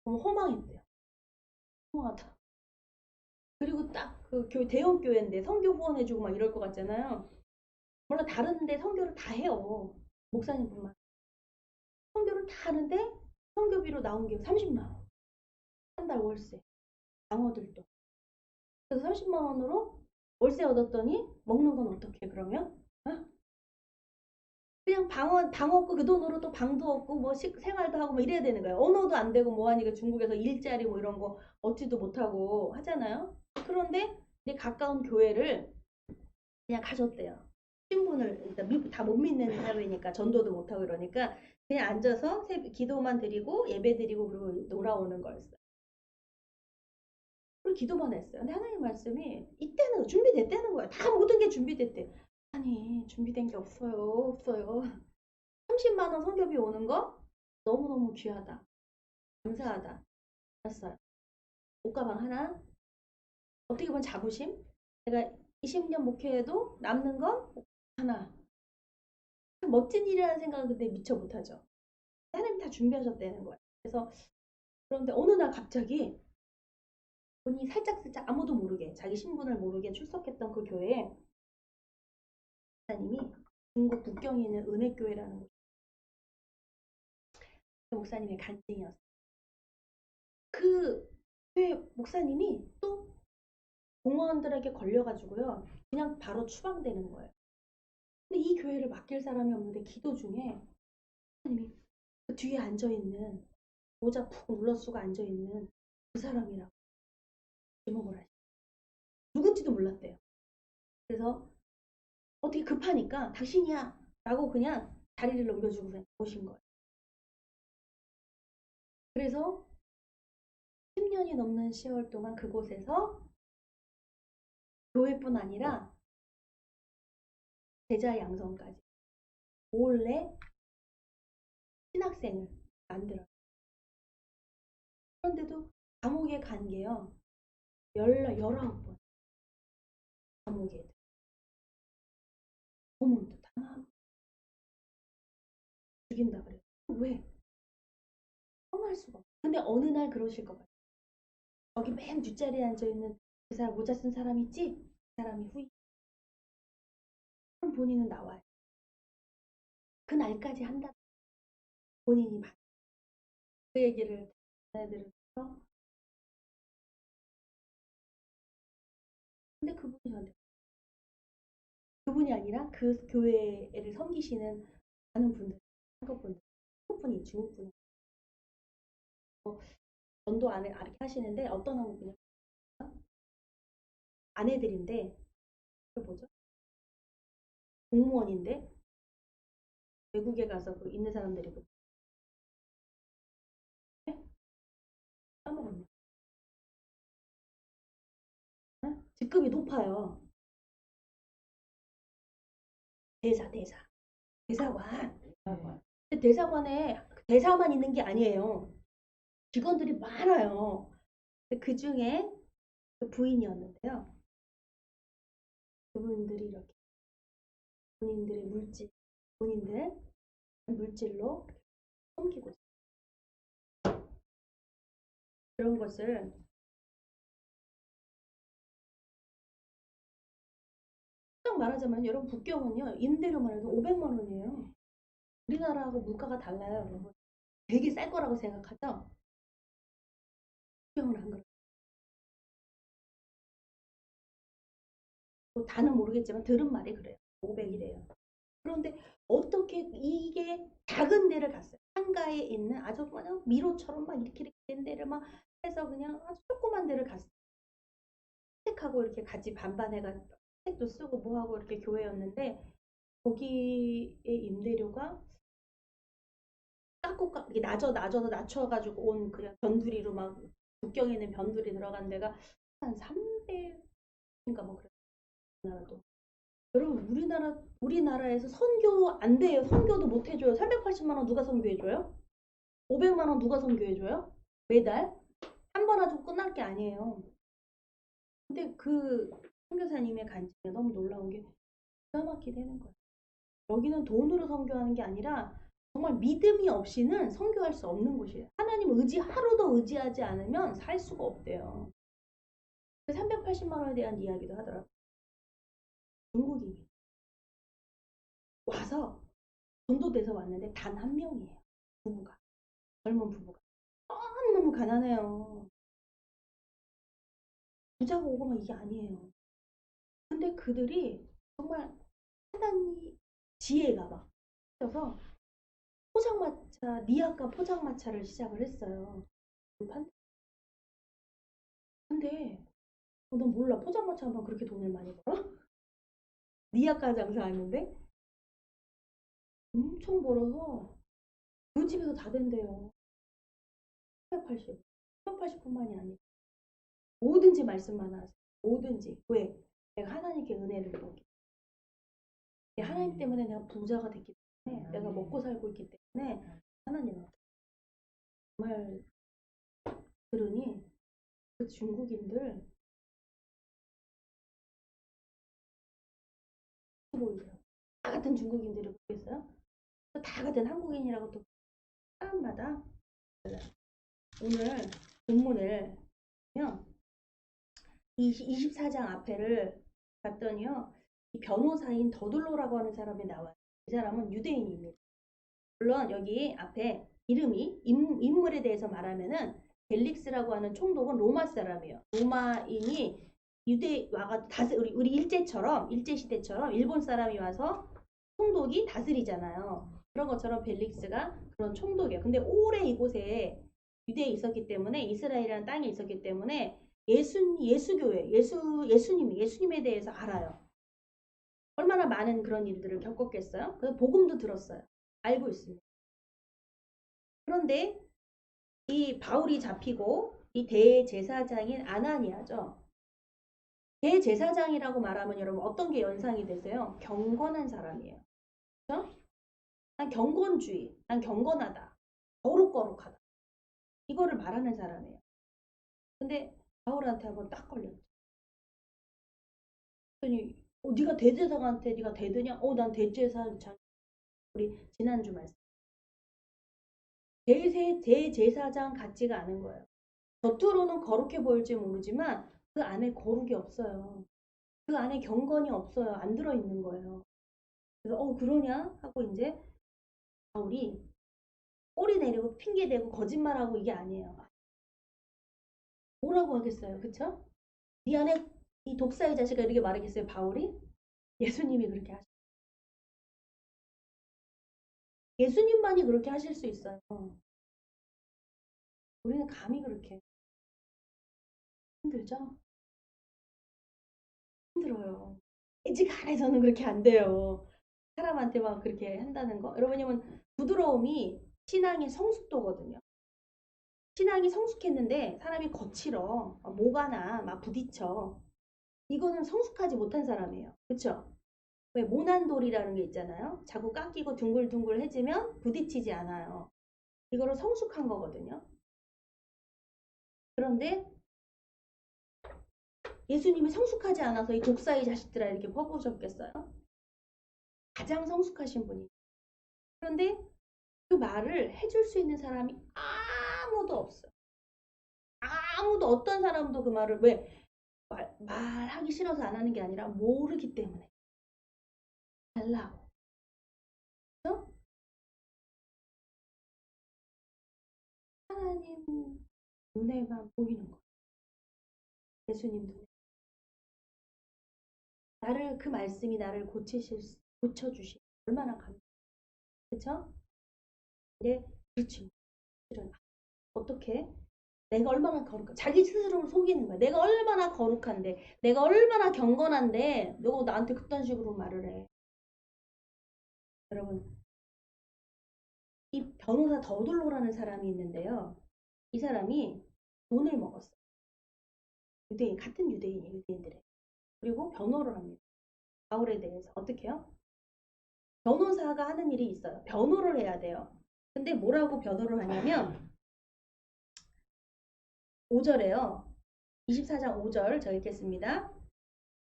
너무 허망했대요. 허망하다. 그리고 딱 그 대형 교회인데 선교 후원해주고 막 이럴 것 같잖아요. 물론 다른데 선교를 다 해요. 목사님뿐만. 선교를 다 하는데 선교비로 나온 게 30만 원. 한 달 월세. 장어들도. 그래서 30만 원으로 월세 얻었더니 먹는 건 어떻게 그러면? 어? 그냥 방 없고 그 돈으로 또 방도 없고 뭐 생활도 하고 뭐 이래야 되는 거예요. 언어도 안 되고 뭐 하니까 중국에서 일자리 뭐 이런 거 얻지도 못하고 하잖아요. 그런데 이제 가까운 교회를 그냥 가셨대요. 신분을 일단 다 못 믿는 사회니까 전도도 못하고 이러니까 그냥 앉아서 기도만 드리고 예배 드리고 그리고 돌아오는 거였어요. 그리고 기도만 했어요. 근데 하나님 말씀이 이때는 준비됐다는 거야. 다 모든 게 준비됐대. 아니 준비된 게 없어요. 30만 원 성교비 오는 거 너무너무 귀하다. 감사하다. 알았어요. 옷가방 하나. 어떻게 보면 자부심. 내가 20년 목회해도 남는 건 하나. 멋진 일이라는 생각은 근데 미처 못하죠. 하나님 다 준비하셨다는 거예요. 그래서 그런데 어느 날 갑자기 본인이 살짝 아무도 모르게 자기 신분을 모르게 출석했던 그 교회에 목사님이 중국 국경에 있는 은혜교회라는 곳 그 목사님의 간증이었어요. 그 교회 목사님이 또 공무원들에게 걸려가지고요. 그냥 바로 추방되는 거예요. 근데 이 교회를 맡길 사람이 없는데 기도 중에 목사님이 그 뒤에 앉아있는 모자 푹 눌러쓰고 앉아있는 그 사람이라고 지목을 하시고 누군지도 몰랐대요. 그래서 어떻게 급하니까 당신이야 라고 그냥 자리를 넘겨주고 그냥 오신 거예요. 그래서 10년이 넘는 세월 동안 그곳에서 교회뿐 아니라 제자 양성까지 몰래 신학생을 만들어요. 그런데도 감옥에 간 게요. 19번 감옥에 고문도 당하고 죽인다 그래요. 왜? 험할 수가 없어. 근데 어느 날 그러실 것 같아요. 여기 맨 뒷자리에 앉아있는 그 사람 모자 쓴 사람 있지? 그 사람이 후임. 그럼 본인은 나와요. 그 날까지 한다. 본인이 그 얘기를 들으면서 근데 그분이 저한테 그분이 아니라 그 교회를 섬기시는 많은 분들, 한국 분들, 한국 분이 중국 분이 전도 안 이렇게 하시는데 어떤 한국 분이 아내들인데 그 뭐죠? 공무원인데 외국에 가서 그 있는 사람들이고 까먹었네. 응? 직급이 높아요. 대사관. 근데 대사관에 대사만 있는 게 아니에요. 직원들이 많아요. 그 중에 그 부인이었는데요. 그분들이 이렇게 본인들의 본인들 물질로 섬기고 있어요. 그런 것을 딱 말하자면 여러분 국경은요 임대료만 해도 500만 원이에요. 우리나라하고 물가가 달라요, 여러분. 되게 쌀 거라고 생각하죠? 국경은 안 그래요. 뭐 다는 모르겠지만 들은 말이 그래요. 500이래요. 그런데 어떻게 이게 작은 데를 갔어요. 상가에 있는 아주 그냥 미로처럼 막 이렇게 된 데를 막 해서 그냥 아주 조그만 데를 갔어요. 택하고 이렇게 같이 반반해가지고 책도 쓰고 뭐하고 이렇게 교회였는데 거기에 임대료가 이게 낮춰가지고 온 그냥 변두리로 막 국경에 있는 변두리 들어간 데가 한 300인가 뭐 그랬나도. 여러분 우리나라에서 선교 안 돼요. 선교도 못 해줘요. 380만 원 누가 선교해줘요? 500만 원 누가 선교해줘요? 매달? 한 번 하고 끝날 게 아니에요. 근데 그 선교사님의 간증이 너무 놀라운 게 기가 막히게 되는 거예요. 여기는 돈으로 선교하는 게 아니라 정말 믿음이 없이는 선교할 수 없는 곳이에요. 하나님 하루도 의지하지 않으면 살 수가 없대요. 380만 원에 대한 이야기도 하더라고요. 중국인이 와서 전도돼서 왔는데 단 한 명이에요. 부부가. 젊은 부부가. 너무너무 가난해요. 부자가 오고만 이게 아니에요. 근데 그들이 정말 하나님 지혜가 막 있어서 포장마차, 니아카 포장마차를 시작을 했어요. 근데 넌 몰라. 포장마차 하면 그렇게 돈을 많이 벌어? 니아카 장사하는데 엄청 벌어서 그 집에서 다 된대요. 380. 380뿐만이 아니고 뭐든지 말씀만 하세요. 뭐든지. 왜? 내가 하나님께 은혜를 보기. 하나님 때문에 내가 부자가 됐기 때문에 내가 먹고 살고 있기 때문에 하나님은 정말 들으니 그 중국인들 보이더라고요. 다 같은 중국인들을 보겠어요? 다 같은 한국인이라고 또 사람마다 오늘 본문을 보면 24장 앞에를 봤더니요. 이 변호사인 더둘로라고 하는 사람이 나와요. 이 사람은 유대인입니다. 물론 여기 앞에 이름이 인물에 대해서 말하면은 벨릭스라고 하는 총독은 로마 사람이에요. 로마인이 유대 와가 우리 일제 시대처럼 일본 사람이 와서 총독이 다스리잖아요. 그런 것처럼 벨릭스가 그런 총독이에요. 근데 오래 이곳에 유대에 있었기 때문에 이스라엘이라는 땅에 있었기 때문에 예수님에 대해서 알아요. 얼마나 많은 그런 일들을 겪었겠어요? 그래서 복음도 들었어요. 알고 있습니다. 그런데 이 바울이 잡히고 이 대제사장인 아나니아죠. 대제사장이라고 말하면 여러분 어떤 게 연상이 되세요? 경건한 사람이에요. 그렇죠? 난 경건주의, 난 경건하다, 거룩거룩하다. 이거를 말하는 사람이에요. 근데 바울한테 한번 딱 걸렸죠. 그랬더니 네가 대제사장한테 네가 대드냐? 난 대제사장. 우리 지난주 말씀. 대제사장 같지가 않은 거예요. 겉으로는 거룩해 보일지 모르지만 그 안에 거룩이 없어요. 그 안에 경건이 없어요. 안 들어있는 거예요. 그래서 그러냐? 하고 이제 바울이 꼬리 내리고 핑계대고 거짓말하고 이게 아니에요. 뭐라고 하겠어요. 그쵸? 네 안에 이 독사의 자식아 이렇게 말하겠어요. 바울이? 예수님이 그렇게 하셔. 예수님만이 그렇게 하실 수 있어요. 우리는 감히 그렇게 힘들죠? 힘들어요. 집 안에서는 그렇게 안 돼요. 사람한테 막 그렇게 한다는 거. 여러분이면 부드러움이 신앙의 성숙도거든요. 신앙이 성숙했는데 사람이 거칠어. 뭐가나 막 부딪혀. 이거는 성숙하지 못한 사람이에요. 그쵸? 왜 모난돌이라는 게 있잖아요. 자꾸 깎이고 둥글둥글해지면 부딪히지 않아요. 이거를 성숙한 거거든요. 그런데 예수님이 성숙하지 않아서 이 독사의 자식들아 이렇게 퍼부으셨겠어요? 가장 성숙하신 분이. 그런데 그 말을 해줄 수 있는 사람이 아무도 없어요. 아무도 어떤 사람도 그 말을 왜 말하기 싫어서 안 하는 게 아니라 모르기 때문에 달라고. 그래서 하나님 눈에만 보이는 거예요. 예수님 눈에. 그 말씀이 나를 고쳐주시 얼마나 그쵸? 근데 그렇지. 실은 어떻게? 내가 얼마나 거룩한 자기 스스로를 속이는 거야. 내가 얼마나 거룩한데, 내가 얼마나 경건한데, 너 나한테 그딴 식으로 말을 해. 여러분, 이 변호사 더둘로라는 사람이 있는데요. 이 사람이 돈을 먹었어. 유대인, 같은 유대인이에요, 유대인들에. 그리고 변호를 합니다. 바울에 대해서. 어떻게 해요? 변호사가 하는 일이 있어요. 변호를 해야 돼요. 근데 뭐라고 변호를 하냐면 5절에요. 24장 5절 저 읽겠습니다.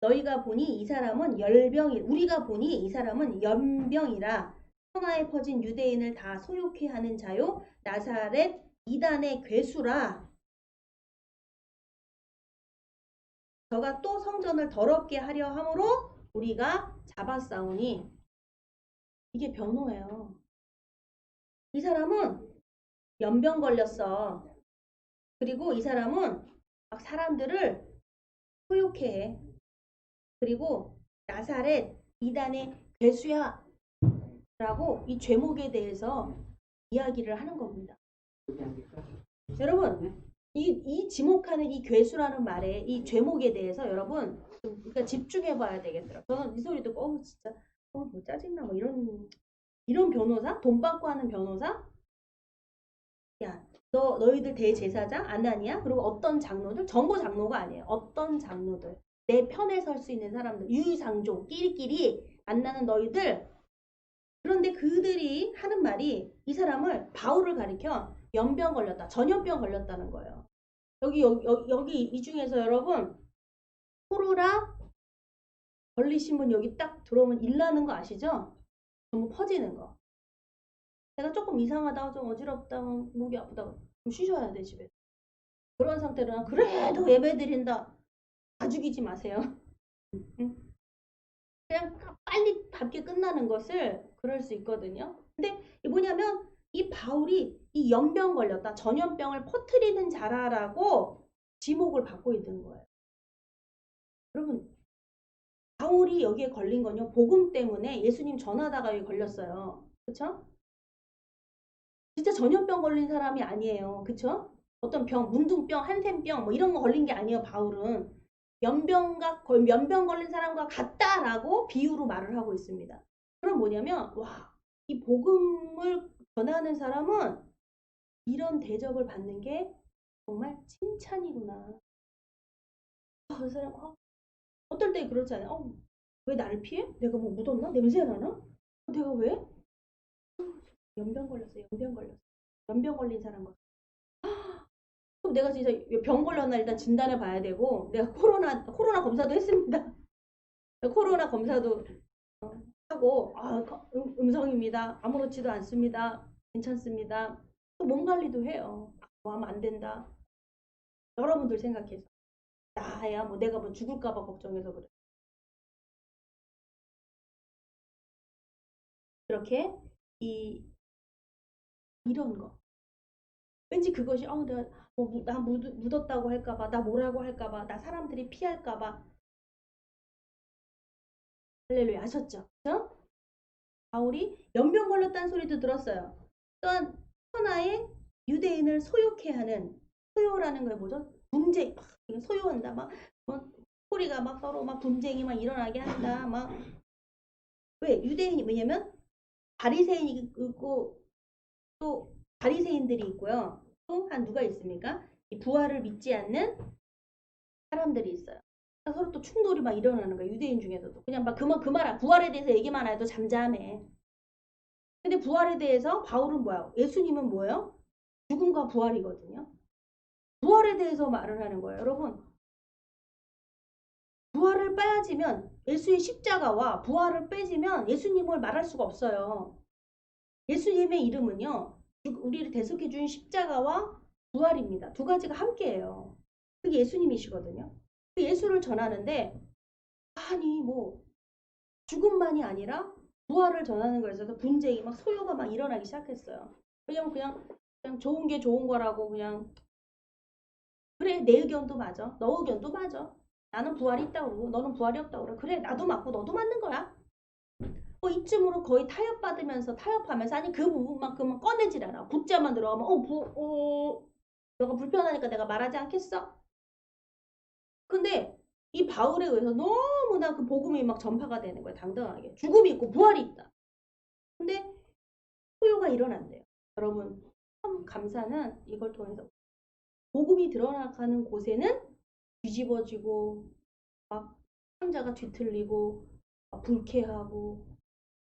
너희가 보니 이 사람은 우리가 보니 이 사람은 연병이라 천하에 퍼진 유대인을 다 소욕해 하는 자요 나사렛 이단의 괴수라. 저가 또 성전을 더럽게 하려 함으로 우리가 잡아싸우니. 이게 변호예요. 이 사람은 연병 걸렸어. 그리고 이 사람은 막 사람들을 소욕해 해. 그리고 나사렛 이단의 괴수야 라고 이 죄목에 대해서 이야기를 하는 겁니다. 여러분, 이 지목하는 이 괴수라는 말에 이 죄목에 대해서 여러분 좀 그러니까 집중해 봐야 되겠더라고요. 저는 이 소리 듣고 진짜 뭐 짜증나 뭐 이런 변호사? 돈 받고 하는 변호사? 야, 너희들 대제사장 아나니야? 그리고 어떤 장로들? 전부 장로가 아니에요. 어떤 장로들? 내 편에 설 수 있는 사람들, 유유상종, 끼리끼리 만나는 너희들. 그런데 그들이 하는 말이 이 사람을 바울을 가리켜 연병 걸렸다, 전염병 걸렸다는 거예요. 여기 이 중에서 여러분 코로나 걸리신 분 여기 딱 들어오면 일 나는 거 아시죠? 전부 퍼지는 거. 내가 조금 이상하다, 좀 어지럽다, 목이 아프다, 좀 쉬셔야 돼 집에. 그런 상태로는 그래도 예배 드린다. 다 죽이지 마세요. 응? 그냥 빨리 밤게 끝나는 것을 그럴 수 있거든요. 근데 뭐냐면 이 바울이 이 연병 걸렸다, 전염병을 퍼뜨리는 자라라고 지목을 받고 있는 거예요. 여러분, 바울이 여기에 걸린 건요, 복음 때문에 예수님 전하다가 여기 걸렸어요. 그쵸? 진짜 전염병 걸린 사람이 아니에요. 그쵸? 어떤 병, 문둥병, 한센병 뭐 이런 거 걸린 게 아니에요. 바울은 연병 걸린 사람과 같다라고 비유로 말을 하고 있습니다. 그럼 뭐냐면 이 복음을 전하는 사람은 이런 대접을 받는 게 정말 칭찬이구나. 그 사람 어떨 때 그렇잖아요. 왜 나를 피해? 내가 뭐 묻었나? 냄새 나나? 내가 왜? 연병 걸렸어. 연병 걸렸어. 연병 걸린 사람 같아. 그럼 내가 진짜 병 걸렸나 일단 진단해 봐야 되고, 내가 코로나 검사도 했습니다. 코로나 검사도 하고 음성입니다. 아무렇지도 않습니다. 괜찮습니다. 또 몸 관리도 해요. 뭐 하면 안 된다. 여러분들 생각해서 나야 뭐 내가 뭐 죽을까봐 걱정해서 그래. 이렇게 이런 거 왠지 그것이 내가 나 묻었다고 할까봐, 나 뭐라고 할까봐, 나 사람들이 피할까봐. 할렐루야. 하셨죠? 그죠? 바울이 연병 걸렸다는 소리도 들었어요. 또한 천하의 유대인을 소욕해 하는, 소요라는 거 뭐죠? 분쟁, 막 소요한다, 막 소리가 막 서로 막 분쟁이 막 일어나게 한다, 막. 왜? 유대인이 왜냐면 바리새인이 있고 또 바리새인들이 있고요. 또 한 누가 있습니까? 이 부활을 믿지 않는 사람들이 있어요. 서로 또 충돌이 막 일어나는 거예요. 유대인 중에서도 그냥 막 그만 부활에 대해서 얘기만 해도 잠잠해. 근데 부활에 대해서 바울은 뭐야? 예수님은 뭐예요? 죽음과 부활이거든요. 부활에 대해서 말을 하는 거예요. 여러분, 부활을 빼앗으면 예수의 십자가와 부활을 빼지면 예수님을 말할 수가 없어요. 예수님의 이름은요, 우리를 대속해 준 십자가와 부활입니다. 두 가지가 함께해요. 그게 예수님이시거든요. 그 예수를 전하는데 아니 뭐 죽음만이 아니라 부활을 전하는 거에 있어서 분쟁이 막 소요가 막 일어나기 시작했어요. 왜냐면 그냥 좋은 게 좋은 거라고 그냥 그래 내 의견도 맞아. 너 의견도 맞아. 나는 부활이 있다고 그러고 너는 부활이 없다고 그래. 그래 나도 맞고 너도 맞는 거야. 이쯤으로 거의 타협하면서 아니 그 부분만큼은 꺼내질 않아. 붙자만 들어가면 너가 불편하니까 내가 말하지 않겠어? 근데 이 바울에 의해서 너무나 그 복음이 막 전파가 되는 거야. 당당하게. 죽음이 있고 부활이 있다. 근데 소요가 일어난대요. 여러분 참 감사는 이걸 통해서 복음이 드러나가는 곳에는 뒤집어지고 막 상자가 뒤틀리고 막 불쾌하고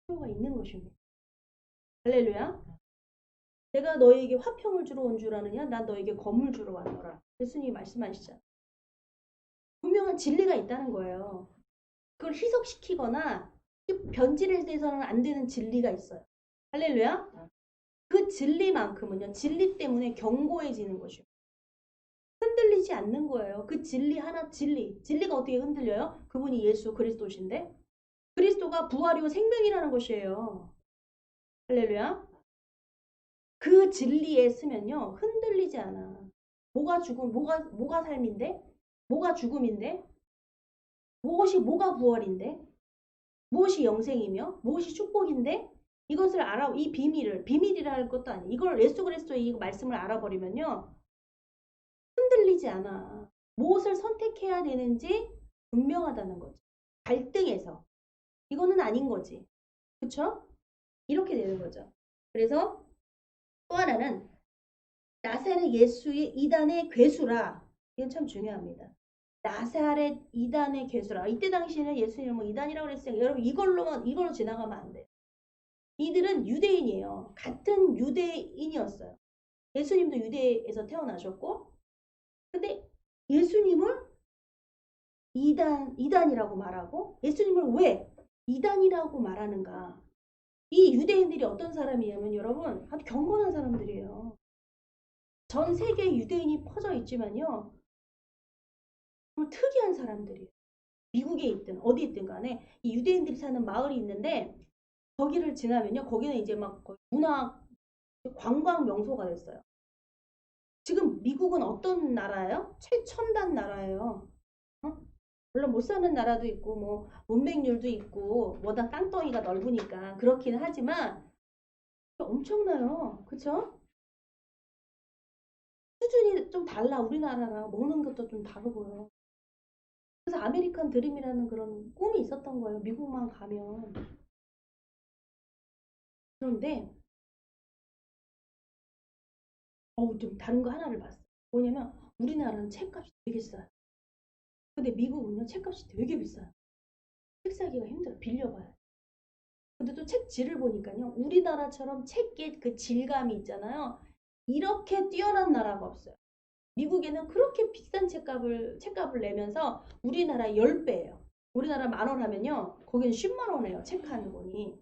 소요가 있는 것입니다. 할렐루야. 내가 너에게 화평을 주러 온 줄 아느냐? 난 너에게 검을 주러 왔노라. 예수님이 말씀하시잖아. 분명한 진리가 있다는 거예요. 그걸 희석시키거나 변질에 대해서는 안 되는 진리가 있어요. 할렐루야. 그 진리만큼은요. 진리 때문에 견고해지는 것이요. 흔들리지 않는 거예요. 그 진리 하나 진리가 어떻게 흔들려요? 그분이 예수 그리스도신데 그리스도가 부활이요 생명이라는 것이에요. 할렐루야. 그 진리에 쓰면요 흔들리지 않아. 뭐가 죽음, 뭐가 삶인데, 뭐가 죽음인데, 뭐가 부활인데, 무엇이 영생이며, 무엇이 축복인데, 이것을 이 비밀이라 할 것도 아니에요. 이걸 예수 그리스도의 이 말씀을 알아버리면요 흔들리지 않아. 무엇을 선택해야 되는지 분명하다는 거죠. 갈등에서 이거는 아닌 거지. 그쵸? 이렇게 되는 거죠. 그래서 또 하나는 나사렛 예수의 이단의 괴수라. 이건 참 중요합니다. 나사렛 이단의 괴수라. 이때 당시에는 예수님을 뭐 이단이라고 그랬어요. 여러분 이걸로 지나가면 안 돼요. 이들은 유대인이에요. 같은 유대인이었어요. 예수님도 유대에서 태어나셨고 근데 예수님을 이단이라고 말하고 예수님을 왜 이단이라고 말하는가? 이 유대인들이 어떤 사람이냐면 여러분 아주 경건한 사람들이에요. 전 세계에 유대인이 퍼져 있지만요. 정말 특이한 사람들이에요. 미국에 있든 어디 있든 간에 이 유대인들이 사는 마을이 있는데 거기를 지나면요. 거기는 이제 막 문화 관광 명소가 됐어요. 지금 미국은 어떤 나라예요? 최첨단 나라예요. 어? 물론 못 사는 나라도 있고 뭐 문맹률도 있고 워낙 땅덩이가 넓으니까 그렇기는 하지만 엄청나요. 그쵸? 수준이 좀 달라. 우리나라랑 먹는 것도 좀 다르고요. 그래서 아메리칸 드림이라는 그런 꿈이 있었던 거예요. 미국만 가면. 그런데 좀 다른 거 하나를 봤어요. 뭐냐면 우리나라는 책값이 되게 싸요. 근데 미국은요 책값이 되게 비싸요. 책 사기가 힘들어요. 빌려봐요. 근데 또 책 질을 보니까요. 우리나라처럼 책의 그 질감이 있잖아요. 이렇게 뛰어난 나라가 없어요. 미국에는 그렇게 비싼 책값을 내면서 우리나라 10배예요. 우리나라 10,000원 하면요. 거기는 10만 원이에요. 책 한 권이.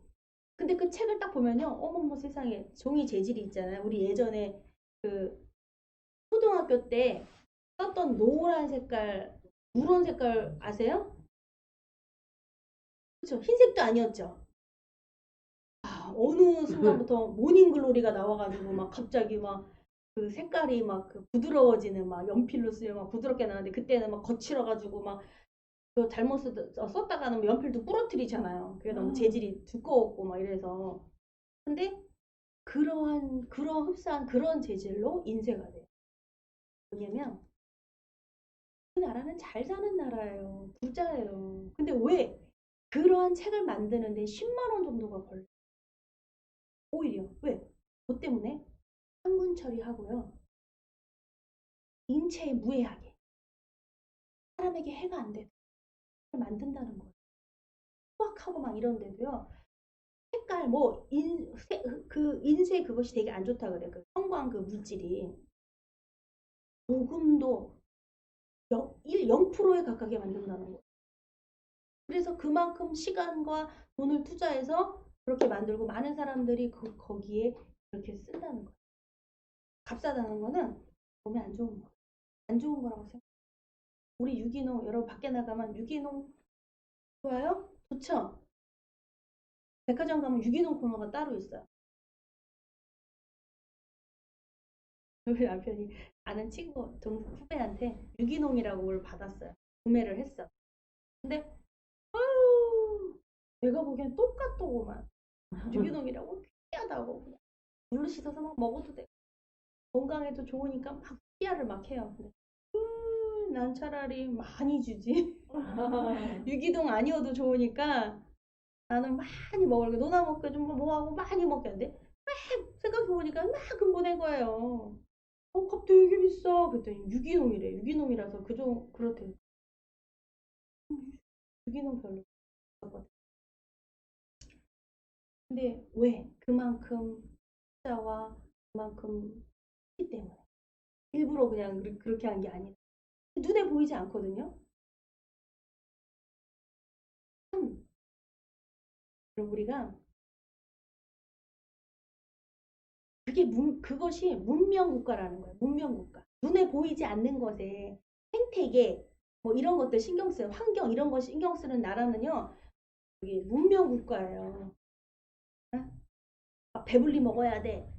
근데 그 책을 딱 보면요. 어머머 세상에 종이 재질이 있잖아요. 우리 예전에 그 초등학교 때 썼던 노란 색깔, 누런 색깔 아세요? 그렇죠. 흰색도 아니었죠. 어느 순간부터 모닝글로리가 나와가지고 막 갑자기 막 그 색깔이 막 그 부드러워지는 막 연필로 쓰면 막 부드럽게 나는데 그때는 막 거칠어가지고 막 그 잘못 썼다가는 연필도 부러뜨리잖아요. 그게 너무 재질이 두꺼웠고 막 이래서. 근데 그런 흡사한 그런 재질로 인쇄가 돼요. 뭐냐면 그 나라는 잘 사는 나라예요. 부자예요. 근데 왜 그러한 책을 만드는데 10만 원 정도가 걸려? 오히려 왜? 뭐 때문에? 항문 처리하고요. 인체에 무해하게 사람에게 해가 안 되도록 만든다는 거예요. 수확하고 막 이런데도요. 색깔 그 인쇄 그것이 되게 안 좋다 그래. 그 형광 그 물질이 조금도 0%에 가깝게 만든다는 거예요. 그래서 그만큼 시간과 돈을 투자해서 그렇게 만들고 많은 사람들이 거기에 그렇게 쓴다는 거예요. 값싸다는 거는 몸에 안 좋은 거예요. 안 좋은 거라고 생각해요. 우리 유기농 여러분 밖에 나가면 유기농 좋아요? 좋죠? 백화점 가면 유기농 코너가 따로 있어요. 저희 남편이 아는 친구 후배한테 유기농이라고 뭘 받았어요. 구매를 했어. 근데 내가 보기엔 똑같더구만. 유기농이라고 특이하다고 그냥 물로 씻어서 막 먹어도 돼. 건강에도 좋으니까 막 PR을 막 해요. 근데 난 차라리 많이 주지. 유기농 아니어도 좋으니까 나는 많이 먹으려고 노나 먹게 좀 뭐하고 많이 먹겠는데 막 생각해보니까 막 근보낸 거예요. 값 되게 비싸. 그랬더니 유기농이래. 유기농이라서 그좀 그렇대. 유기농 별로. 근데 왜? 그만큼 숫자와 그만큼 기 때문에. 일부러 그냥 그렇게 한 게 아니라. 눈에 보이지 않거든요. 그럼 우리가 그것이 문명국가라는 거예요. 문명국가. 눈에 보이지 않는 것에 생태계 뭐 이런 것들 신경 쓰는 환경 이런 거 신경 쓰는 나라는요. 이게 문명국가예요. 막 배불리 먹어야 돼.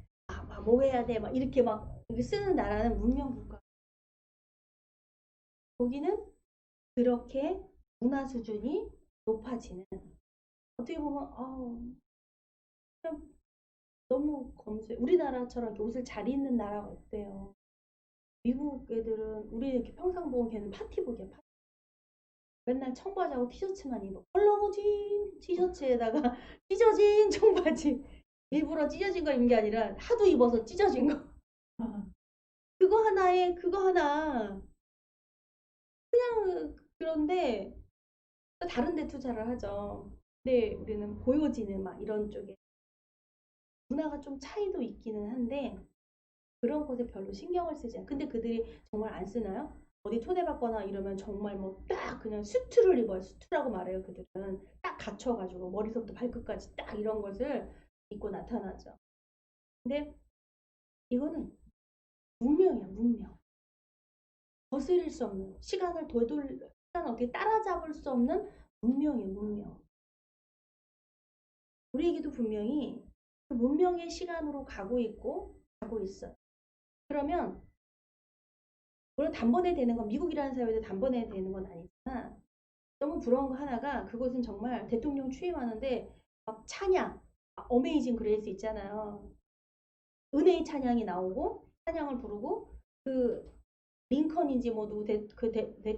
뭐 해야 돼. 막 이렇게 막 이렇게 쓰는 나라는 문명국가. 거기는 그렇게 문화 수준이 높아지는. 어떻게 보면 참 너무 검소해. 우리나라처럼 이렇게 옷을 잘 입는 나라가 없대요. 미국 애들은 우리 이렇게 평상 보면 걔는 파티복이야. 파티. 맨날 청바지하고 티셔츠만 입어. 헐렁어진 티셔츠에다가 찢어진 청바지. 일부러 찢어진 거 입은 게 아니라 하도 입어서 찢어진 거. 그거 하나. 그냥 그런데 다른 데 투자를 하죠. 근데 우리는 보여지는 막 이런 쪽에 문화가 좀 차이도 있기는 한데 그런 것에 별로 신경을 쓰지 않아요. 근데 그들이 정말 안 쓰나요? 어디 초대받거나 이러면 정말 뭐 딱 그냥 수트를 입어요. 수트라고 말해요. 그들은 딱 갖춰가지고 머리서부터 발끝까지 딱 이런 것을 입고 나타나죠. 근데 이거는 문명이야, 문명. 거스릴 수 없는 시간을 시간 어떻게 따라잡을 수 없는 문명이에요, 문명. 우리에게도 분명히 그 문명의 시간으로 가고 있어요. 그러면 물론 단번에 되는 건 미국이라는 사회도 단번에 되는 건 아니지만 너무 부러운 거 하나가 그것은 정말 대통령 취임하는데 막 찬양, 어메이징 그레이스 있잖아요. 은혜의 찬양이 나오고 찬양을 부르고 그 링컨인지 뭐 누구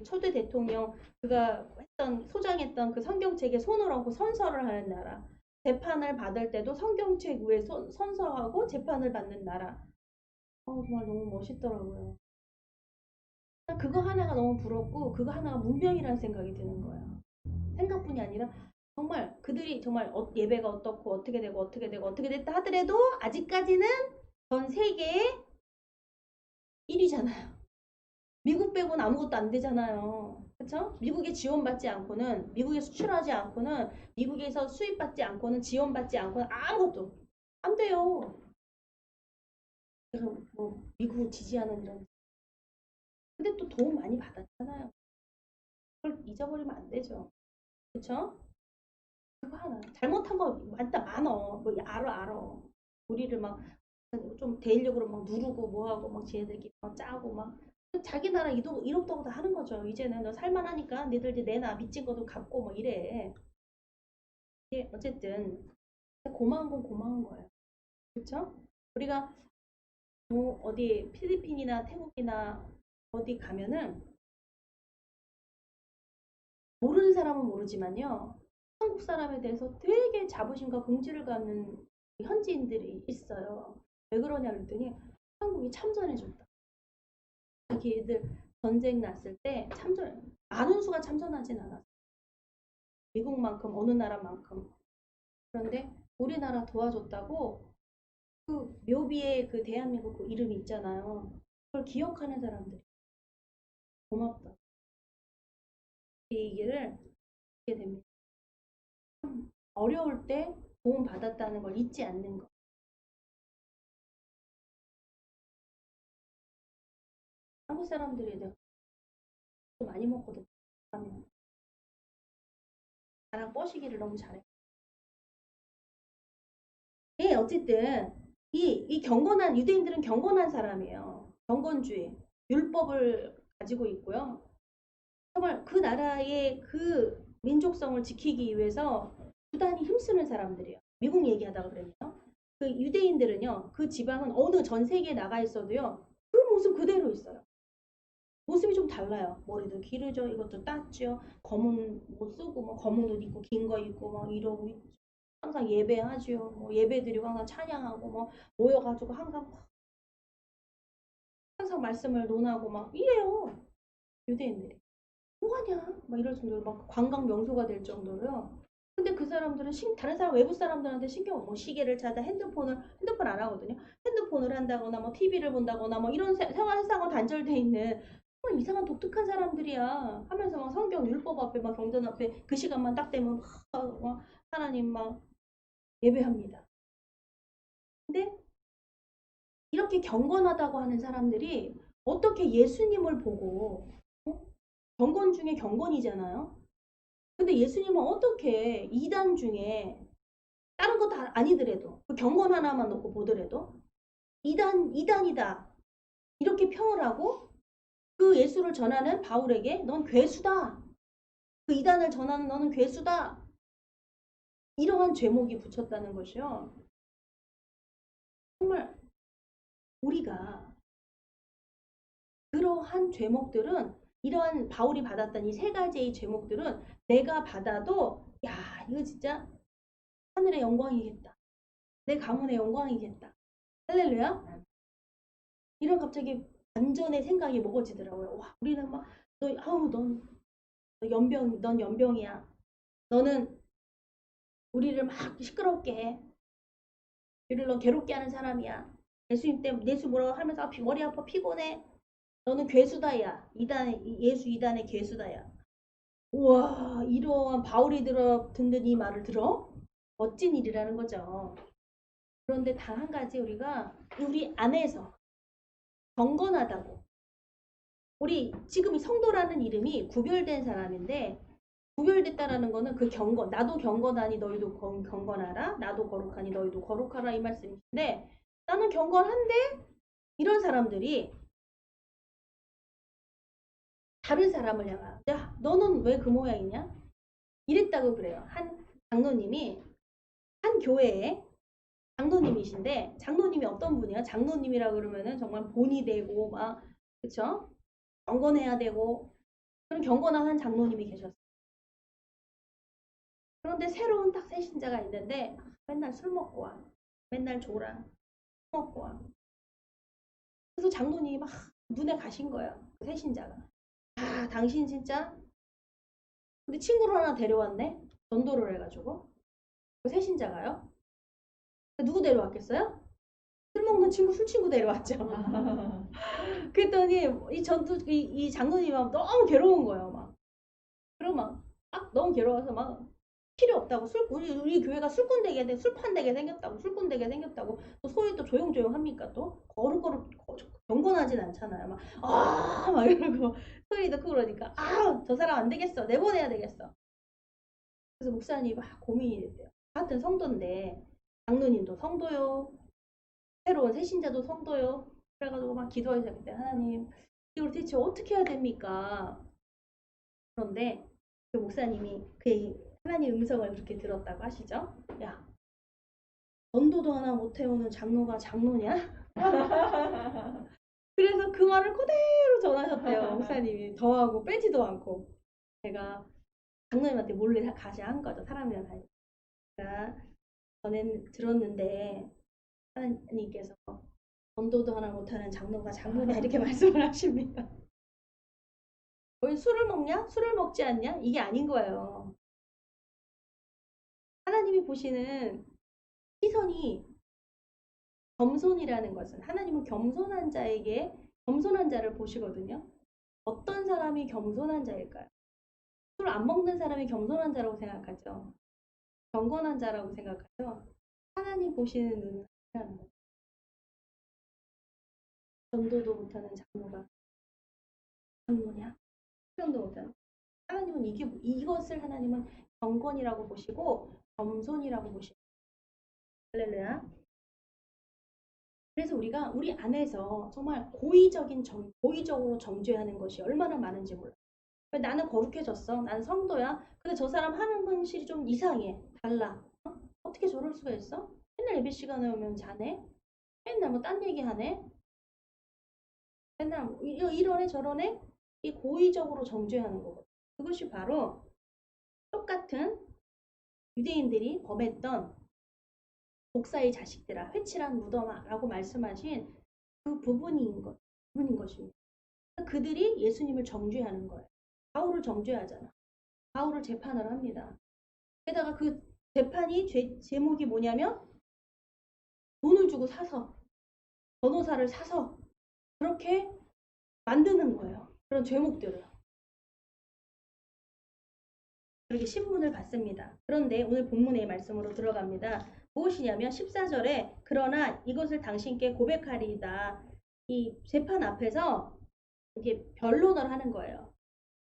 초대 대통령 그가 소장했던 그 성경책에 손을 얹고 선서를 하는 나라. 재판을 받을 때도 성경책 위에 선서하고 재판을 받는 나라. 정말 너무 멋있더라고요. 그거 하나가 너무 부럽고 그거 하나가 문명이라는 생각이 드는 거예요. 생각뿐이 아니라 정말 그들이 정말 예배가 어떻고 어떻게 되고 어떻게 되고 어떻게 됐다 하더라도 아직까지는 전 세계의 1위잖아요. 미국 빼고는 아무것도 안 되잖아요. 그렇죠? 미국에 지원받지 않고는 미국에 수출하지 않고는 미국에서 수입받지 않고는 지원받지 않고는 아무것도 안 돼요. 제가 뭐 미국을 지지하는 이런 근데 또 도움 많이 받았잖아요. 그걸 잊어버리면 안 되죠. 그렇죠? 그거 하나 잘못한 거 많어. 뭐 알아. 우리를 막 좀 대인력으로 막 누르고 뭐하고 막 쟤네들끼리 막 짜고 막 자기 나라 이렇다고 다 하는 거죠. 이제는 너 살만하니까 니들 이제 내나 미친 것도 갚고 뭐 이래. 예, 어쨌든 고마운 건 고마운 거예요. 그렇죠? 우리가 뭐 어디 필리핀이나 태국이나 어디 가면은 모르는 사람은 모르지만요. 한국 사람에 대해서 되게 자부심과 긍지를 갖는 현지인들이 있어요. 왜 그러냐 그랬더니 한국이 참전해줬다. 자기들 전쟁 났을 때 많은 수가 참전하진 않았어. 미국만큼 어느 나라만큼. 그런데 우리나라 도와줬다고 그 묘비에 그 대한민국 그 이름 있잖아요. 그걸 기억하는 사람들이 고맙다. 이 얘기를 하게 됩니다. 어려울 때 도움 받았다는 걸 잊지 않는 거. 한국 사람들이 내가 많이 먹거든. 나랑 뻐시기를 너무 잘해. 예, 어쨌든 이 경건한 유대인들은 경건한 사람이에요. 경건주의, 율법을 가지고 있고요. 정말 그 나라의 그 민족성을 지키기 위해서 부단히 힘쓰는 사람들이에요. 미국 얘기하다가 그랬네요. 그 유대인들은요, 그 지방은 어느 전 세계에 나가 있어도요, 그 모습 그대로 있어요. 모습이 좀 달라요. 머리도 기르죠. 이것도 땄죠. 검은 뭐 쓰고, 뭐 검은 옷 입고, 긴 거 입고, 막 이러고, 항상 예배하죠. 뭐 예배 드리고, 항상 찬양하고, 뭐 모여가지고 항상 말씀을 논하고 막 이래요. 유대인들이. 뭐하냐? 막 이럴 정도로 막 관광 명소가 될 정도로요. 근데 그 사람들은 다른 사람 외국 사람들한테 신경 뭐 시계를 차다 핸드폰 안 하거든요. 핸드폰을 한다거나 뭐 TV를 본다거나 뭐 이런 생활상과 단절돼 있는 정말 이상한 독특한 사람들이야. 하면서 막 성경 율법 앞에 막 경전 앞에 그 시간만 딱 되면 막 하나님 막 예배합니다. 근데 이렇게 경건하다고 하는 사람들이 어떻게 예수님을 보고 경건 중에 경건이잖아요. 근데 예수님은 어떻게 이단 중에 다른 거 다 아니더라도 그 경건 하나만 놓고 보더라도 이단이다 이렇게 평을 하고 그 예수를 전하는 바울에게 넌 괴수다. 그 이단을 전하는 너는 괴수다. 이러한 죄목이 붙였다는 것이요. 정말 우리가 그러한 죄목들은 이러한 바울이 받았던 이 세 가지의 죄목들은 내가 받아도 야 이거 진짜 하늘의 영광이겠다. 내 가문의 영광이겠다. 할렐루야. 이런 갑자기 반전의 생각이 먹어지더라고요. 와 우리는 막 넌 연병이야. 너는 우리를 막 시끄럽게 해. 우리를 넌 괴롭게 하는 사람이야. 예수님 때문에 예수 뭐라고 하면서 머리 아파 피곤해. 너는 괴수다야. 예수 이단의 괴수다야. 우와 이러한 바울이 듣는 이 말을 들어? 멋진 일이라는 거죠. 그런데 단 한 가지 우리가 우리 안에서 경건하다고 우리 지금 이 성도라는 이름이 구별된 사람인데 구별됐다라는 거는 그 경건 나도 경건하니 너희도 경건하라 나도 거룩하니 너희도 거룩하라 이 말씀인데 나는 경건한데 이런 사람들이 다른 사람을 향한 야 너는 왜 그 모양이냐 이랬다고 그래요. 한 장로님이 한 교회에 장로님이신데 장로님이 어떤 분이야? 장로님이라 그러면은 정말 본이 되고 막 그쵸? 경건해야 되고 그런 경건한 한 장로님이 계셨어요. 그런데 새로운 딱 새신자가 있는데 맨날 술 먹고 와. 맨날 졸아. 술 먹고 와. 그래서 장로님이 막 눈에 가신 거예요. 그 새신자가. 아 당신 진짜 근데 친구를 하나 데려왔네. 전도를 해가지고. 그 새신자가요. 누구 데려왔겠어요? 술 먹는 친구, 술 친구 데려왔죠. 그랬더니 이 장로님이 너무 괴로운 거예요. 막. 그리고 막 너무 괴로워서 막 필요 없다고 우리 교회가 술꾼 되게 생겼다고 술꾼 되게 생겼다고 또 소위 또 조용조용 합니까 또 거룩거룩 경건하진 않잖아요. 막 이러고 소리도 크고 그러니까 저 사람 안 되겠어 내보내야 되겠어. 그래서 목사님이 막 고민이 됐대요. 같은 성도인데 장로님도 성도요. 새로운 새신자도 성도요. 그래가지고 막 기도하기 시작했대. 하나님 이걸 대체 어떻게 해야 됩니까? 그런데 그 목사님이 하나님 음성을 그렇게 들었다고 하시죠. 야 전도도 하나 못 해오는 장로가 장로냐? 그래서 그 말을 그대로 전하셨대요. 목사님이 더하고 빼지도 않고 제가 장로님한테 몰래 가시 한 거죠. 사람이랑 다니까 제가 전에 들었는데 하나님께서 전도도 하나 못하는 장로가 장로냐 이렇게 말씀을 하십니다. 왜 술을 먹냐? 술을 먹지 않냐? 이게 아닌 거예요. 하나님이 보시는 시선이 겸손이라는 것은 하나님은 겸손한 자에게 겸손한 자를 보시거든요. 어떤 사람이 겸손한 자일까요? 술 안 먹는 사람이 겸손한 자라고 생각하죠. 경건한 자라고 생각하죠. 하나님 보시는 눈은 아니라는 거예요. 전도도 못하는 장로가 장로냐? 수련도 못하는 하나님은 이것을 하나님은 경건이라고 보시고 겸손이라고 보시고 할렐루야. 그래서 우리가 우리 안에서 정말 고의적으로 정죄하는 것이 얼마나 많은지 몰라. 나는 거룩해졌어. 나는 성도야. 근데 저 사람 하는 현실이 좀 이상해. 달라. 어떻게 저럴 수가 있어? 맨날 예배 시간에 오면 자네? 맨날 뭐 딴 얘기하네? 맨날 뭐 이러네 저러네? 이 고의적으로 정죄하는 거거든. 그것이 바로 똑같은 유대인들이 범했던 목사의 자식들아 회칠한 무덤아라고 말씀하신 그 부분인 것입니다. 그들이 예수님을 정죄하는 거예요. 바울을 정죄하잖아. 바울을 재판을 합니다. 게다가 그 재판이 제목이 뭐냐면 돈을 주고 사서 변호사를 사서 그렇게 만드는 거예요. 그런 죄목들을. 그렇게 신문을 받습니다. 그런데 오늘 본문의 말씀으로 들어갑니다. 무엇이냐면 14절에 그러나 이것을 당신께 고백하리이다. 이 재판 앞에서 이게 변론을 하는 거예요.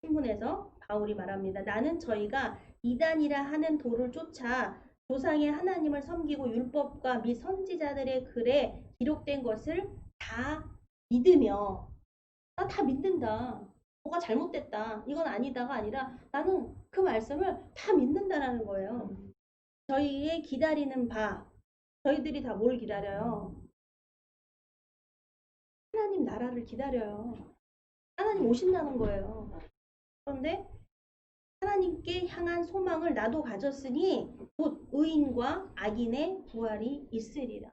신문에서 바울이 말합니다. 나는 저희가 이단이라 하는 도를 쫓아 조상의 하나님을 섬기고 율법과 및 선지자들의 글에 기록된 것을 다 믿으며 나 다 믿는다. 뭐가 잘못됐다. 이건 아니다가 아니라 나는 그 말씀을 다 믿는다라는 거예요. 저희의 기다리는 바 저희들이 다 뭘 기다려요? 하나님 나라를 기다려요. 하나님 오신다는 거예요. 그런데 하나님께 향한 소망을 나도 가졌으니 곧 의인과 악인의 부활이 있으리라.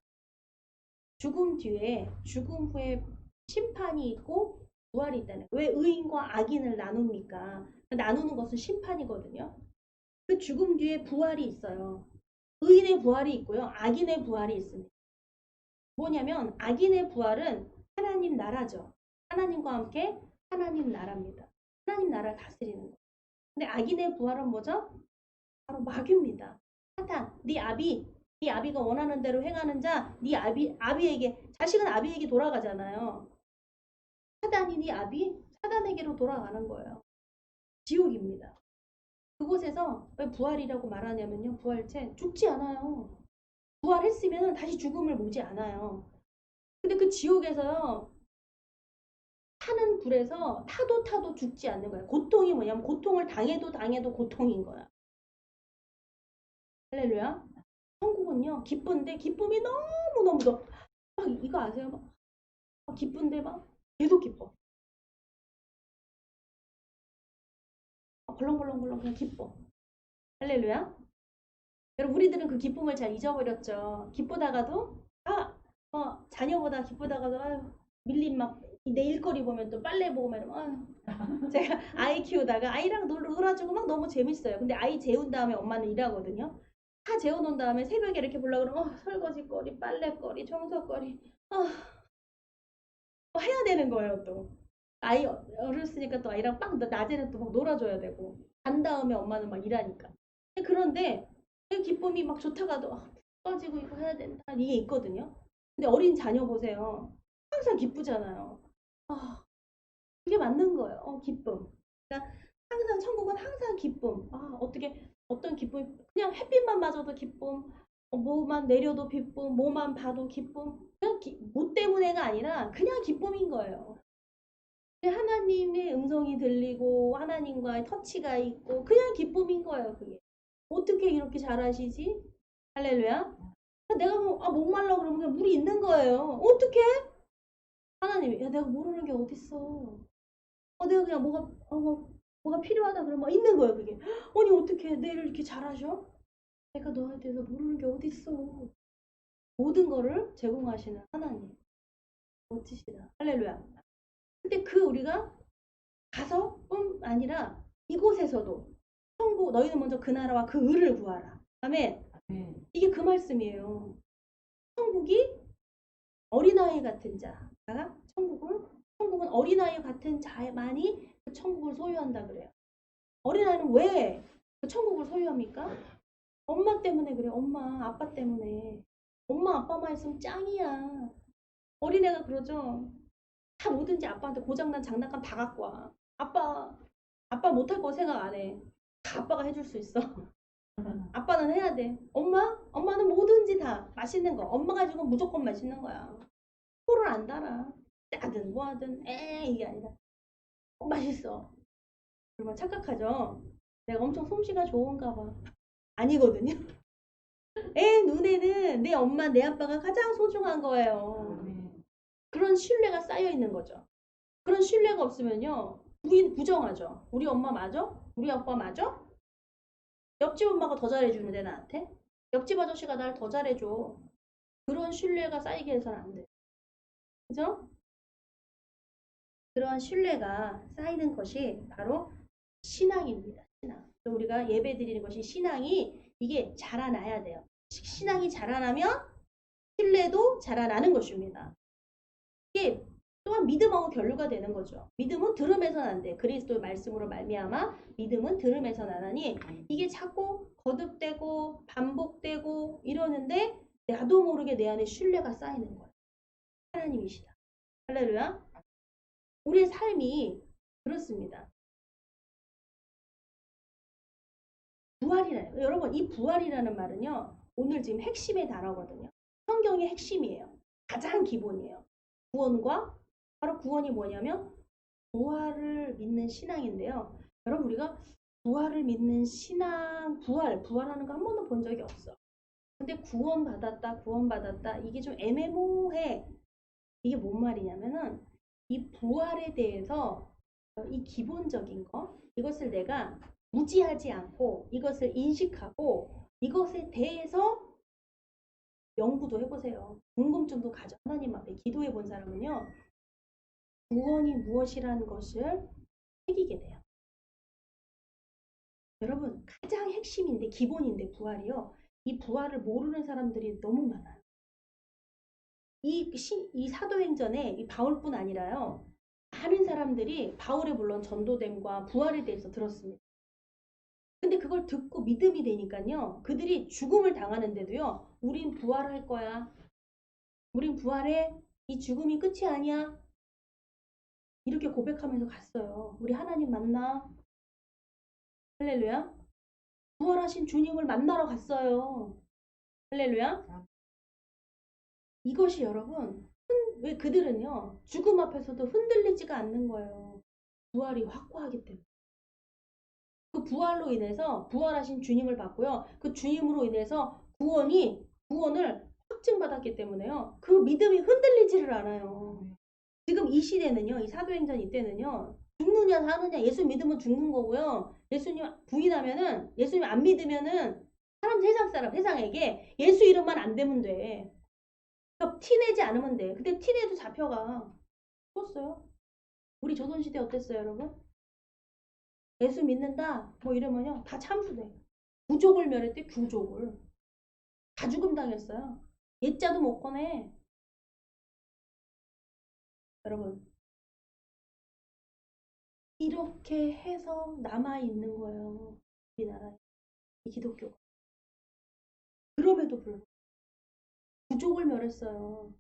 죽음 후에 심판이 있고 부활이 있다는 거예요. 왜 의인과 악인을 나눕니까? 나누는 것은 심판이거든요. 그 죽음 뒤에 부활이 있어요. 의인의 부활이 있고요. 악인의 부활이 있습니다. 뭐냐면 악인의 부활은 하나님 나라죠. 하나님과 함께 하나님 나라입니다. 하나님 나라를 다스리는 거예요. 근데 악인의 부활은 뭐죠? 바로 마귀입니다. 사탄, 네 아비가 원하는 대로 행하는 자, 네 아비에게 자식은 아비에게 돌아가잖아요. 사단이 네 사단에게로 돌아가는 거예요. 지옥입니다. 그곳에서 왜 부활이라고 말하냐면요. 부활체 죽지 않아요. 부활했으면 다시 죽음을 보지 않아요. 근데 그 지옥에서요. 타는 불에서 타도 죽지 않는 거야. 고통이 뭐냐면 고통을 당해도 고통인 거야. 할렐루야. 천국은요. 기쁜데 기쁨이 너무너무 막 이거 아세요? 막 기쁜데 막 계속 기뻐. 벌렁벌렁 그냥 기뻐. 할렐루야. 여러분 우리들은 그 기쁨을 잘 잊어버렸죠. 기쁘다가도 자녀보다 기쁘다가도 밀린 막 내 일거리 보면 또 빨래 보고 막 이러면 제가 아이 키우다가 아이랑 놀아주고 막 너무 재밌어요. 근데 아이 재운 다음에 엄마는 일하거든요. 다 재워놓은 다음에 새벽에 이렇게 보려고 그러면 설거지거리, 빨래거리, 청소거리 해야 되는 거예요 또. 아이 어렸으니까 또 아이랑 낮에는 또 막 놀아줘야 되고 간 다음에 엄마는 막 일하니까. 그런데 그 기쁨이 막 좋다가도 꺼지고 이거 해야 된다 이게 있거든요. 근데 어린 자녀 보세요. 항상 기쁘잖아요. 그게 맞는 거예요. 기쁨. 그러니까 항상 천국은 항상 기쁨. 어떤 기쁨이 그냥 햇빛만 맞아도 기쁨. 뭐만 내려도 기쁨. 뭐만 봐도 기쁨. 그냥 뭐 때문에가 아니라 그냥 기쁨인 거예요. 하나님의 음성이 들리고 하나님과의 터치가 있고 그냥 기쁨인 거예요. 그게. 어떻게 이렇게 잘하시지? 할렐루야. 내가 목말라 그러면 그냥 물이 있는 거예요. 어떻게? 하나님이 내가 모르는 게 어딨어. 내가 그냥 뭐가 필요하다 그러면 있는 거예요, 그게. 아니, 어떻게 내를 이렇게 잘하셔? 내가 너한테서 모르는 게 어딨어. 모든 거를 제공하시는 하나님. 멋지시다. 할렐루야. 근데 우리가 가서뿐 아니라 이곳에서도 천국, 너희는 먼저 그 나라와 그 의를 구하라. 아멘. 이게 그 말씀이에요. 천국이 어린아이 같은 자가 천국은 어린아이 같은 자만이 그 천국을 소유한다 그래요. 어린아이는 왜 그 천국을 소유합니까? 엄마 때문에 그래. 엄마, 아빠 때문에. 엄마, 아빠만 있으면 짱이야. 어린애가 그러죠. 다 뭐든지 아빠한테 고장난 장난감 다 갖고 와. 아빠 못할 거 생각 안 해. 다 아빠가 해줄 수 있어. 아빠는 해야 돼. 엄마는 뭐든지 다 맛있는 거. 엄마가 주면 무조건 맛있는 거야. 코를 안 달아. 짜든 뭐하든 이게 아니라 맛있어. 그러면 착각하죠. 내가 엄청 솜씨가 좋은가 봐. 아니거든요. 애 눈에는 내 엄마, 내 아빠가 가장 소중한 거예요. 그런 신뢰가 쌓여 있는 거죠. 그런 신뢰가 없으면요. 부정하죠. 우리 엄마 맞아? 우리 아빠 맞아? 옆집 엄마가 더 잘해주는데 나한테? 옆집 아저씨가 날 더 잘해줘. 그런 신뢰가 쌓이게 해서는 안 돼. 그죠? 그런 신뢰가 쌓이는 것이 바로 신앙입니다. 신앙. 우리가 예배 드리는 것이 신앙이 이게 자라나야 돼요. 신앙이 자라나면 신뢰도 자라나는 것입니다. 이게 또한 믿음하고 결류가 되는 거죠. 믿음은 들음에서 난대. 그리스도의 말씀으로 말미암아 믿음은 들음에서 나나니 이게 자꾸 거듭되고 반복되고 이러는데 나도 모르게 내 안에 신뢰가 쌓이는 거예요. 하나님이시다. 할렐루야. 우리의 삶이 그렇습니다. 부활이라는 여러분 이 부활이라는 말은요. 오늘 지금 핵심의 단어거든요. 성경의 핵심이에요. 가장 기본이에요. 구원과 바로 구원이 뭐냐면 부활을 믿는 신앙인데요. 여러분 우리가 부활을 믿는 신앙 부활하는 거 한 번도 본 적이 없어. 근데 구원받았다 이게 좀 애매모호해. 이게 뭔 말이냐면은 이 부활에 대해서 이 기본적인 거 이것을 내가 무지하지 않고 이것을 인식하고 이것에 대해서 연구도 해보세요. 궁금증도 가져. 하나님 앞에 기도해 본 사람은요. 구원이 무엇이라는 것을 새기게 돼요. 여러분 가장 핵심인데 기본인데 부활이요. 이 부활을 모르는 사람들이 너무 많아요. 이 사도행전에 이 바울뿐 아니라요. 많은 사람들이 바울의 물론 전도됨과 부활에 대해서 들었습니다. 근데 그걸 듣고 믿음이 되니까요. 그들이 죽음을 당하는데도요. 우린 부활할 거야. 우린 부활해. 이 죽음이 끝이 아니야. 이렇게 고백하면서 갔어요. 우리 하나님 만나. 할렐루야. 부활하신 주님을 만나러 갔어요. 할렐루야. 이것이 여러분 왜 그들은요. 죽음 앞에서도 흔들리지가 않는 거예요. 부활이 확고하기 때문에. 그 부활로 인해서 부활하신 주님을 받고요. 그 주님으로 인해서 구원을 확증받았기 때문에요. 그 믿음이 흔들리지를 않아요. 지금 이 시대는요. 이 사도행전 이때는요. 죽느냐 사느냐 예수 믿으면 죽는 거고요. 예수님 부인하면은 예수님 안 믿으면은 세상 사람 세상에게 예수 이름만 안 대면 돼. 그러니까 티내지 않으면 돼. 근데 티내도 잡혀가. 죽었어요. 우리 조선시대 어땠어요 여러분? 예수 믿는다 뭐 이러면요. 다 참수돼. 부족을 멸했대. 부족을. 다 죽음 당했어요. 예자도 못 꺼내. 여러분 이렇게 해서 남아있는 거예요. 우리나라에. 이 기독교가. 그럼에도 불구하고 부족을 멸했어요.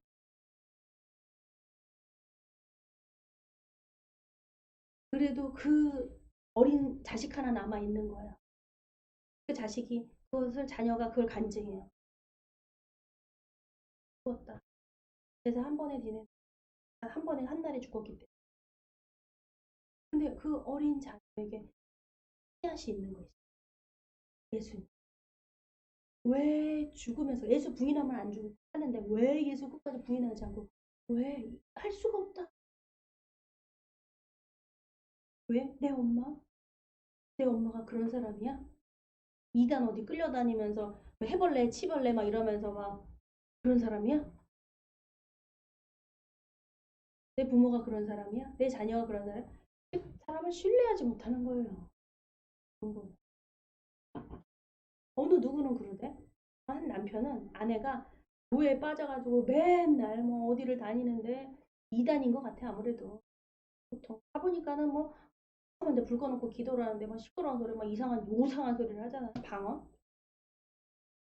그래도 그 어린 자식 하나 남아있는 거예요. 그 자식이 자녀가 그걸 간증해요. 죽었다. 그래서 한 번에 한 날에 죽었기 때문에. 근데 그 어린 자녀에게 씨앗이 있는 거예요. 예수님. 왜 죽으면서 예수 부인하면 안 죽고 하는데 왜 예수 끝까지 부인하지 않고 왜 할 수가 없다. 왜? 내 엄마가 그런 사람이야? 이단 어디 끌려다니면서 해벌레 치벌레 막 이러면서 막 그런 사람이야? 내 부모가 그런 사람이야? 내 자녀가 그런 사람을 신뢰하지 못하는 거예요. 그런 거. 어느 누구는 그러대? 한 남편은 아내가 교회에 빠져가지고 맨날 뭐 어디를 다니는데 이단인 것 같아 아무래도. 보통 가보니까는 뭐 근데 불 꺼놓고 기도를 하는데 막 시끄러운 소리 막 이상한 요상한 소리를 하잖아. 방언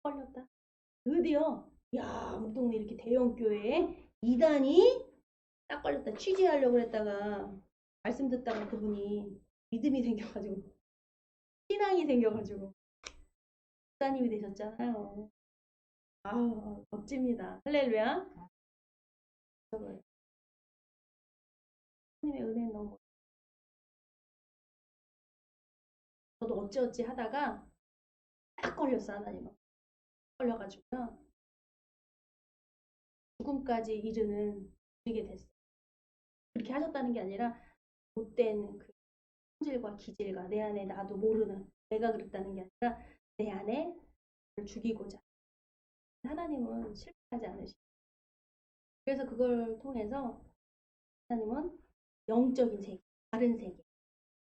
걸렸다. 드디어 야 우리 동네 이렇게 대형 교회에 이단이 딱 걸렸다. 취재하려고 했다가 말씀 듣다가 그분이 믿음이 생겨가지고 신앙이 생겨가지고 목사님이 되셨잖아요. 아 멋집니다. 할렐루야. 하나님의 은혜는 너무 저도 어찌어찌 하다가 딱 걸렸어. 하나님은 걸려가지고요. 죽음까지 이르게 됐어. 그렇게 하셨다는 게 아니라 못된 그 성질과 기질과 내 안에 나도 모르는 내가 그랬다는 게 아니라 내 안에 죽이고자 하나님은 실패하지 않으시고 그래서 그걸 통해서 하나님은 영적인 세계, 다른 세계,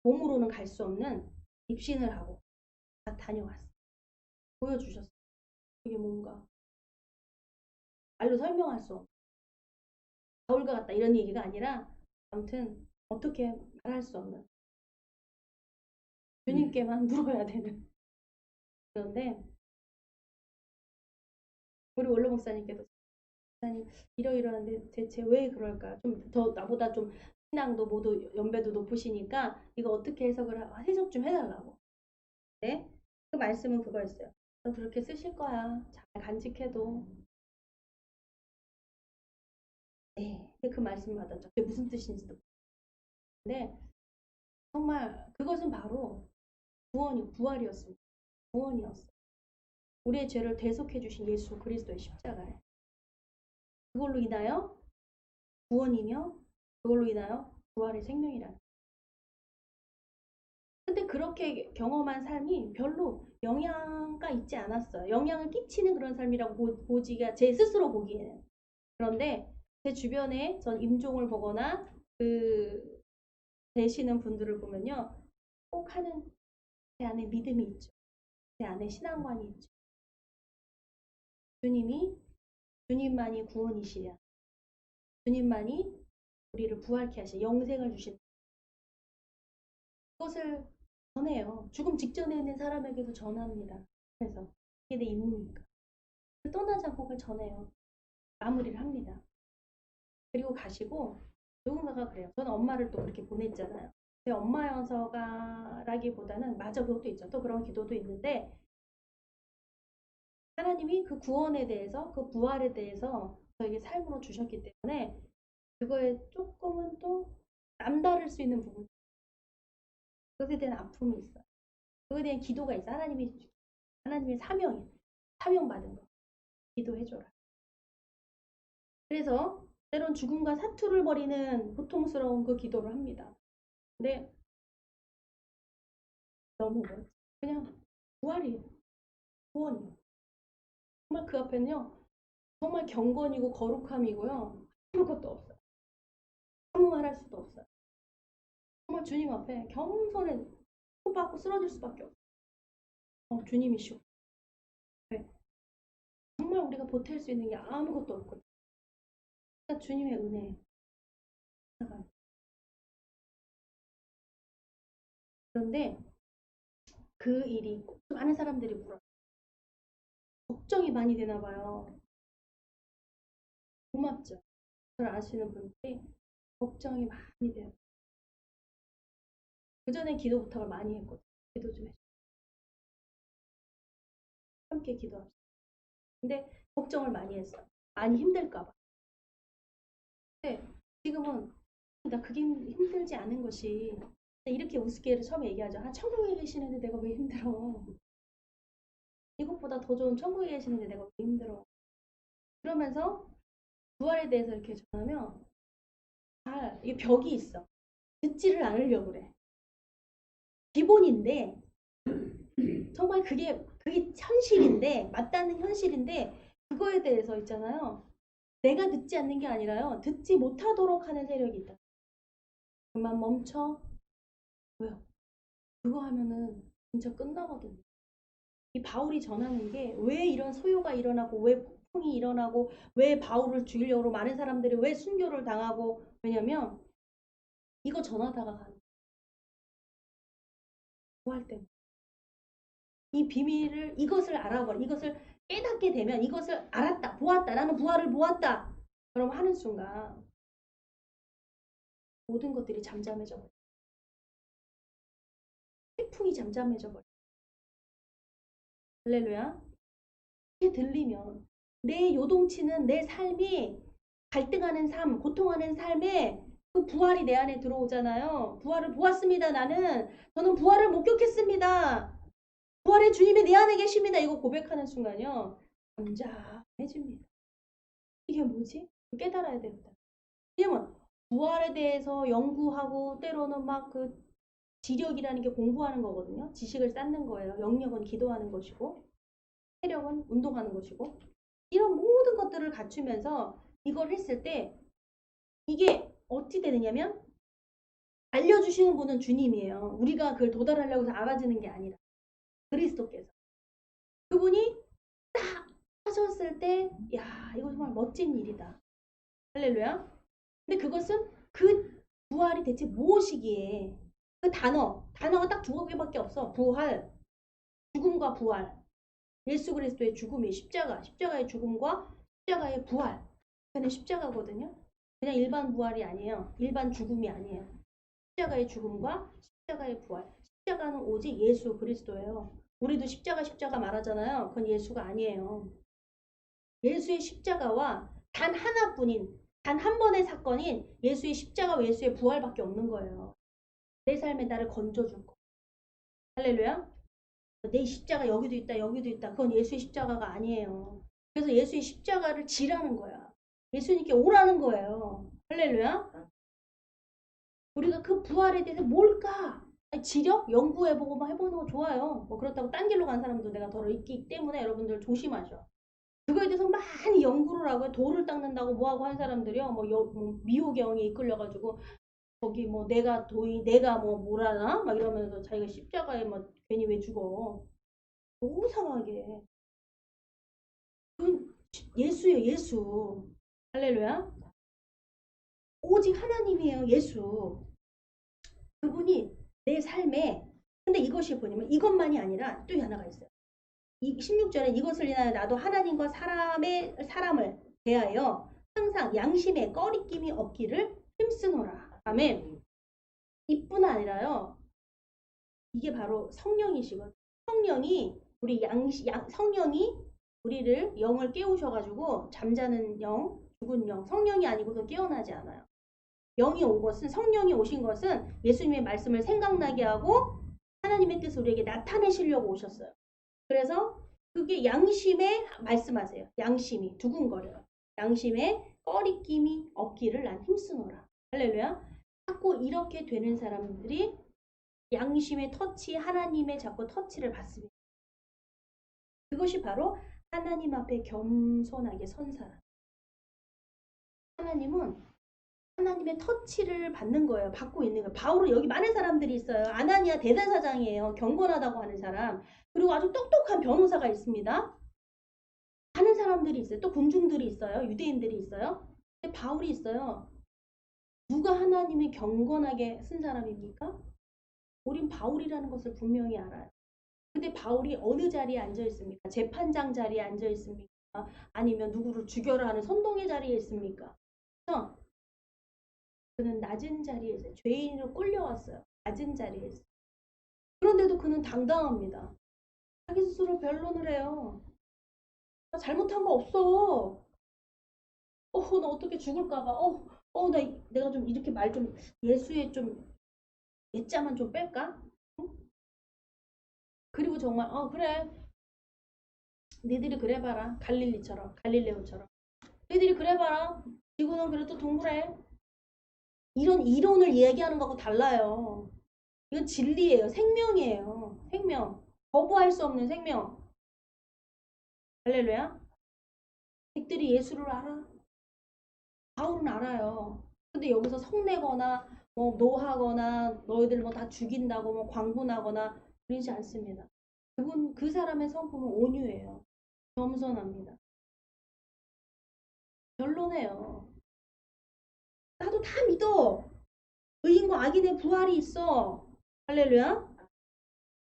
몸으로는 갈 수 없는 입신을 하고 다 다녀왔어요. 보여주셨어요. 이게 뭔가 말로 설명할 수 없는 바울과 같다 이런 얘기가 아니라 아무튼 어떻게 말할 수 없는 주님께만 물어야 되는 그런데 우리 원로 목사님께서 목사님 이러이러한데 대체 왜 그럴까 좀 더 나보다 좀 신앙도 모두 연배도 높으시니까 이거 어떻게 해석 좀 해달라고 네? 그 말씀은 그거였어요. 너 그렇게 쓰실 거야. 잘 간직해도. 네. 그 말씀 받았죠. 그게 무슨 뜻인지도. 근데 정말 그것은 바로 부활이었습니다. 구원이었어요. 우리의 죄를 대속해 주신 예수 그리스도의 십자가에. 그걸로 인하여 구원이며 그걸로 인하여 부활의 생명이라는. 근데 그렇게 경험한 삶이 별로 영향가 있지 않았어요. 영향을 끼치는 그런 삶이라고 보지가 제 스스로 보기에는. 그런데 제 주변에 전 임종을 보거나 그 되시는 분들을 보면요. 꼭 하는 제 안에 믿음이 있죠. 제 안에 신앙관이 있죠. 주님만이 구원이시랴. 주님만이 우리를 부활케 하시 영생을 주신 그것을 전해요. 죽음 직전에 있는 사람에게도 전합니다. 그래서 이게 내 임무니까. 떠나지 않고 그걸 전해요. 마무리를 합니다. 그리고 가시고 누군가가 그래요. 저는 엄마를 또 그렇게 보냈잖아요. 제 엄마여서가라기보다는 맞아 그것도 있죠. 또 그런 기도도 있는데 하나님이 그 구원에 대해서 그 부활에 대해서 저에게 삶으로 주셨기 때문에 그거에 조금은 또 남다를 수 있는 부분 그것에 대한 아픔이 있어요. 그거에 대한 기도가 있어. 하나님의 사명받은 거 기도해줘라. 그래서 때론 죽음과 사투를 벌이는 고통스러운 그 기도를 합니다. 근데 너무 그냥 부활이에요. 구원이에요. 정말 그 앞에는요. 정말 경건이고 거룩함이고요. 아무것도 없어요. 아무 말 할 수도 없어요. 정말 주님 앞에 겸손히 손받고 쓰러질 수밖에 없어요. 주님이시오. 네. 정말 우리가 보탤 수 있는 게 아무것도 없거든요. 그러니까 주님의 은혜. 그런데 그 일이 많은 사람들이 물어요. 걱정이 많이 되나 봐요. 고맙죠. 저를 아시는 분들이 걱정이 많이 돼요. 그 전에 기도 부탁을 많이 했거든요. 기도 좀 해줘. 함께 기도합시다. 근데 걱정을 많이 했어요. 많이 힘들까봐. 근데 지금은 나 그게 힘들지 않은 것이 이렇게 우습게 처음에 얘기하죠. 천국에 계시는데 내가 왜 힘들어. 이것보다 더 좋은 천국에 계시는데 내가 왜 힘들어. 그러면서 부활에 대해서 이렇게 전하면 이게 벽이 있어. 듣지를 않으려고 그래. 기본인데 정말 그게 현실인데 맞닿는 현실인데 그거에 대해서 있잖아요. 내가 듣지 않는 게 아니라요. 듣지 못하도록 하는 세력이 있다. 그만 멈춰. 왜요? 그거 하면은 진짜 끝나거든요. 이 바울이 전하는 게 왜 이런 소요가 일어나고 왜 폭풍이 일어나고 왜 바울을 죽이려고 많은 사람들이 왜 순교를 당하고 왜냐면 이거 전하다가 가는 부활 때문에 이 비밀을 이것을 알아버려 이것을 깨닫게 되면 이것을 알았다 보았다 나는 부활을 보았다 그럼 하는 순간 모든 것들이 잠잠해져 버려 태풍이 잠잠해져 버려 할렐루야 이게 들리면 내 요동치는 내 삶이 갈등하는 삶 고통하는 삶에 그 부활이 내 안에 들어오잖아요 부활을 보았습니다 저는 부활을 목격했습니다 부활의 주님이 내 안에 계십니다. 이거 고백하는 순간요. 잠잠해집니다. 이게 뭐지? 깨달아야 됩니다. 왜냐면 부활에 대해서 연구하고 때로는 막 그 지력이라는 게 공부하는 거거든요. 지식을 쌓는 거예요. 영역은 기도하는 것이고 체력은 운동하는 것이고 이런 모든 것들을 갖추면서 이걸 했을 때 이게 어떻게 되느냐면 알려주시는 분은 주님이에요. 우리가 그걸 도달하려고 해서 알아지는 게 아니라 그리스도께서. 그분이 딱 하셨을 때, 야, 이거 정말 멋진 일이다. 할렐루야. 근데 그것은 그 부활이 대체 무엇이기에 그 단어가 딱 두 개밖에 없어. 부활, 죽음과 부활. 예수 그리스도의 죽음이 십자가의 죽음과 십자가의 부활. 그냥 십자가거든요. 그냥 일반 부활이 아니에요. 일반 죽음이 아니에요. 십자가의 죽음과 십자가의 부활. 십자가는 오직 예수 그리스도예요. 우리도 십자가 말하잖아요. 그건 예수가 아니에요. 예수의 십자가와 단 하나뿐인 단 한 번의 사건인 예수의 십자가와 예수의 부활밖에 없는 거예요. 내 삶에 나를 건져줄 거. 할렐루야. 내 십자가 여기도 있다 여기도 있다. 그건 예수의 십자가가 아니에요. 그래서 예수의 십자가를 지라는 거야. 예수님께 오라는 거예요. 할렐루야. 우리가 그 부활에 대해서 뭘까? 지력? 연구해보고 막 해보는 거 좋아요. 뭐 그렇다고 딴 길로 간 사람도 내가 덜어 있기 때문에 여러분들 조심하셔. 그거에 대해서 많이 연구를 하고 돌을 닦는다고 뭐하고 한 사람들이요. 뭐 미호경에 이끌려가지고 거기 뭐 내가 뭐 뭐라나 막 이러면서 자기가 십자가에 막 괜히 왜 죽어. 너무 상하게. 그건 예수예요, 예수. 할렐루야. 오직 하나님이에요, 예수. 그분이 내 삶에 근데 이것이 뭐냐면 이것만이 아니라 또 하나가 있어요. 16절에 이것을 인하여 나도 하나님과 사람을 대하여 항상 양심에 꺼리낌이 없기를 힘쓰노라. 아멘. 이뿐 아니라요. 이게 바로 성령이시거든요. 성령이 성령이 우리를 영을 깨우셔가지고 잠자는 영, 죽은 영, 성령이 아니고서 깨어나지 않아요. 성령이 오신 것은 예수님의 말씀을 생각나게 하고 하나님의 뜻을 우리에게 나타내시려고 오셨어요. 그래서 그게 양심에 말씀하세요. 양심이 두근거려요. 양심에 꺼리낌이 없기를 난 힘쓰노라. 할렐루야. 자꾸 이렇게 되는 사람들이 양심의 터치, 하나님의 자꾸 터치를 받습니다. 그것이 바로 하나님 앞에 겸손하게 선 사람. 하나님은 하나님의 터치를 받는 거예요. 받고 있는 거예요. 바울은 여기 많은 사람들이 있어요. 아나니아 대대사장이에요. 경건하다고 하는 사람. 그리고 아주 똑똑한 변호사가 있습니다. 많은 사람들이 있어요. 또 군중들이 있어요. 유대인들이 있어요. 근데 바울이 있어요. 누가 하나님이 경건하게 쓴 사람입니까? 우린 바울이라는 것을 분명히 알아요. 근데 바울이 어느 자리에 앉아 있습니까? 재판장 자리에 앉아 있습니까? 아니면 누구를 죽여라 하는 선동의 자리에 있습니까? 그래서 그는 낮은 자리에 있어요. 죄인으로 끌려왔어요. 낮은 자리에 있어요. 그런데도 그는 당당합니다. 자기 스스로 변론을 해요. 나 잘못한 거 없어. 나 어떻게 죽을까봐. 내가 좀 이렇게 말 좀 예수의 좀 예자만 좀 뺄까? 응? 그리고 정말 그래. 니들이 그래봐라. 갈릴레오처럼. 니들이 그래봐라. 지구는 그래도 둥그래. 이런 이론을 얘기하는 거하고 달라요. 이건 진리예요. 생명이에요. 생명. 거부할 수 없는 생명. 할렐루야. 백들이 예수를 알아? 바울은 알아요. 근데 여기서 성내거나 뭐 노하거나 너희들 뭐 다 죽인다고 뭐 광분하거나 그러지 않습니다. 그 사람의 성품은 온유해요. 겸손합니다. 결론해요. 나도 다 믿어. 의인과 악인의 부활이 있어. 할렐루야.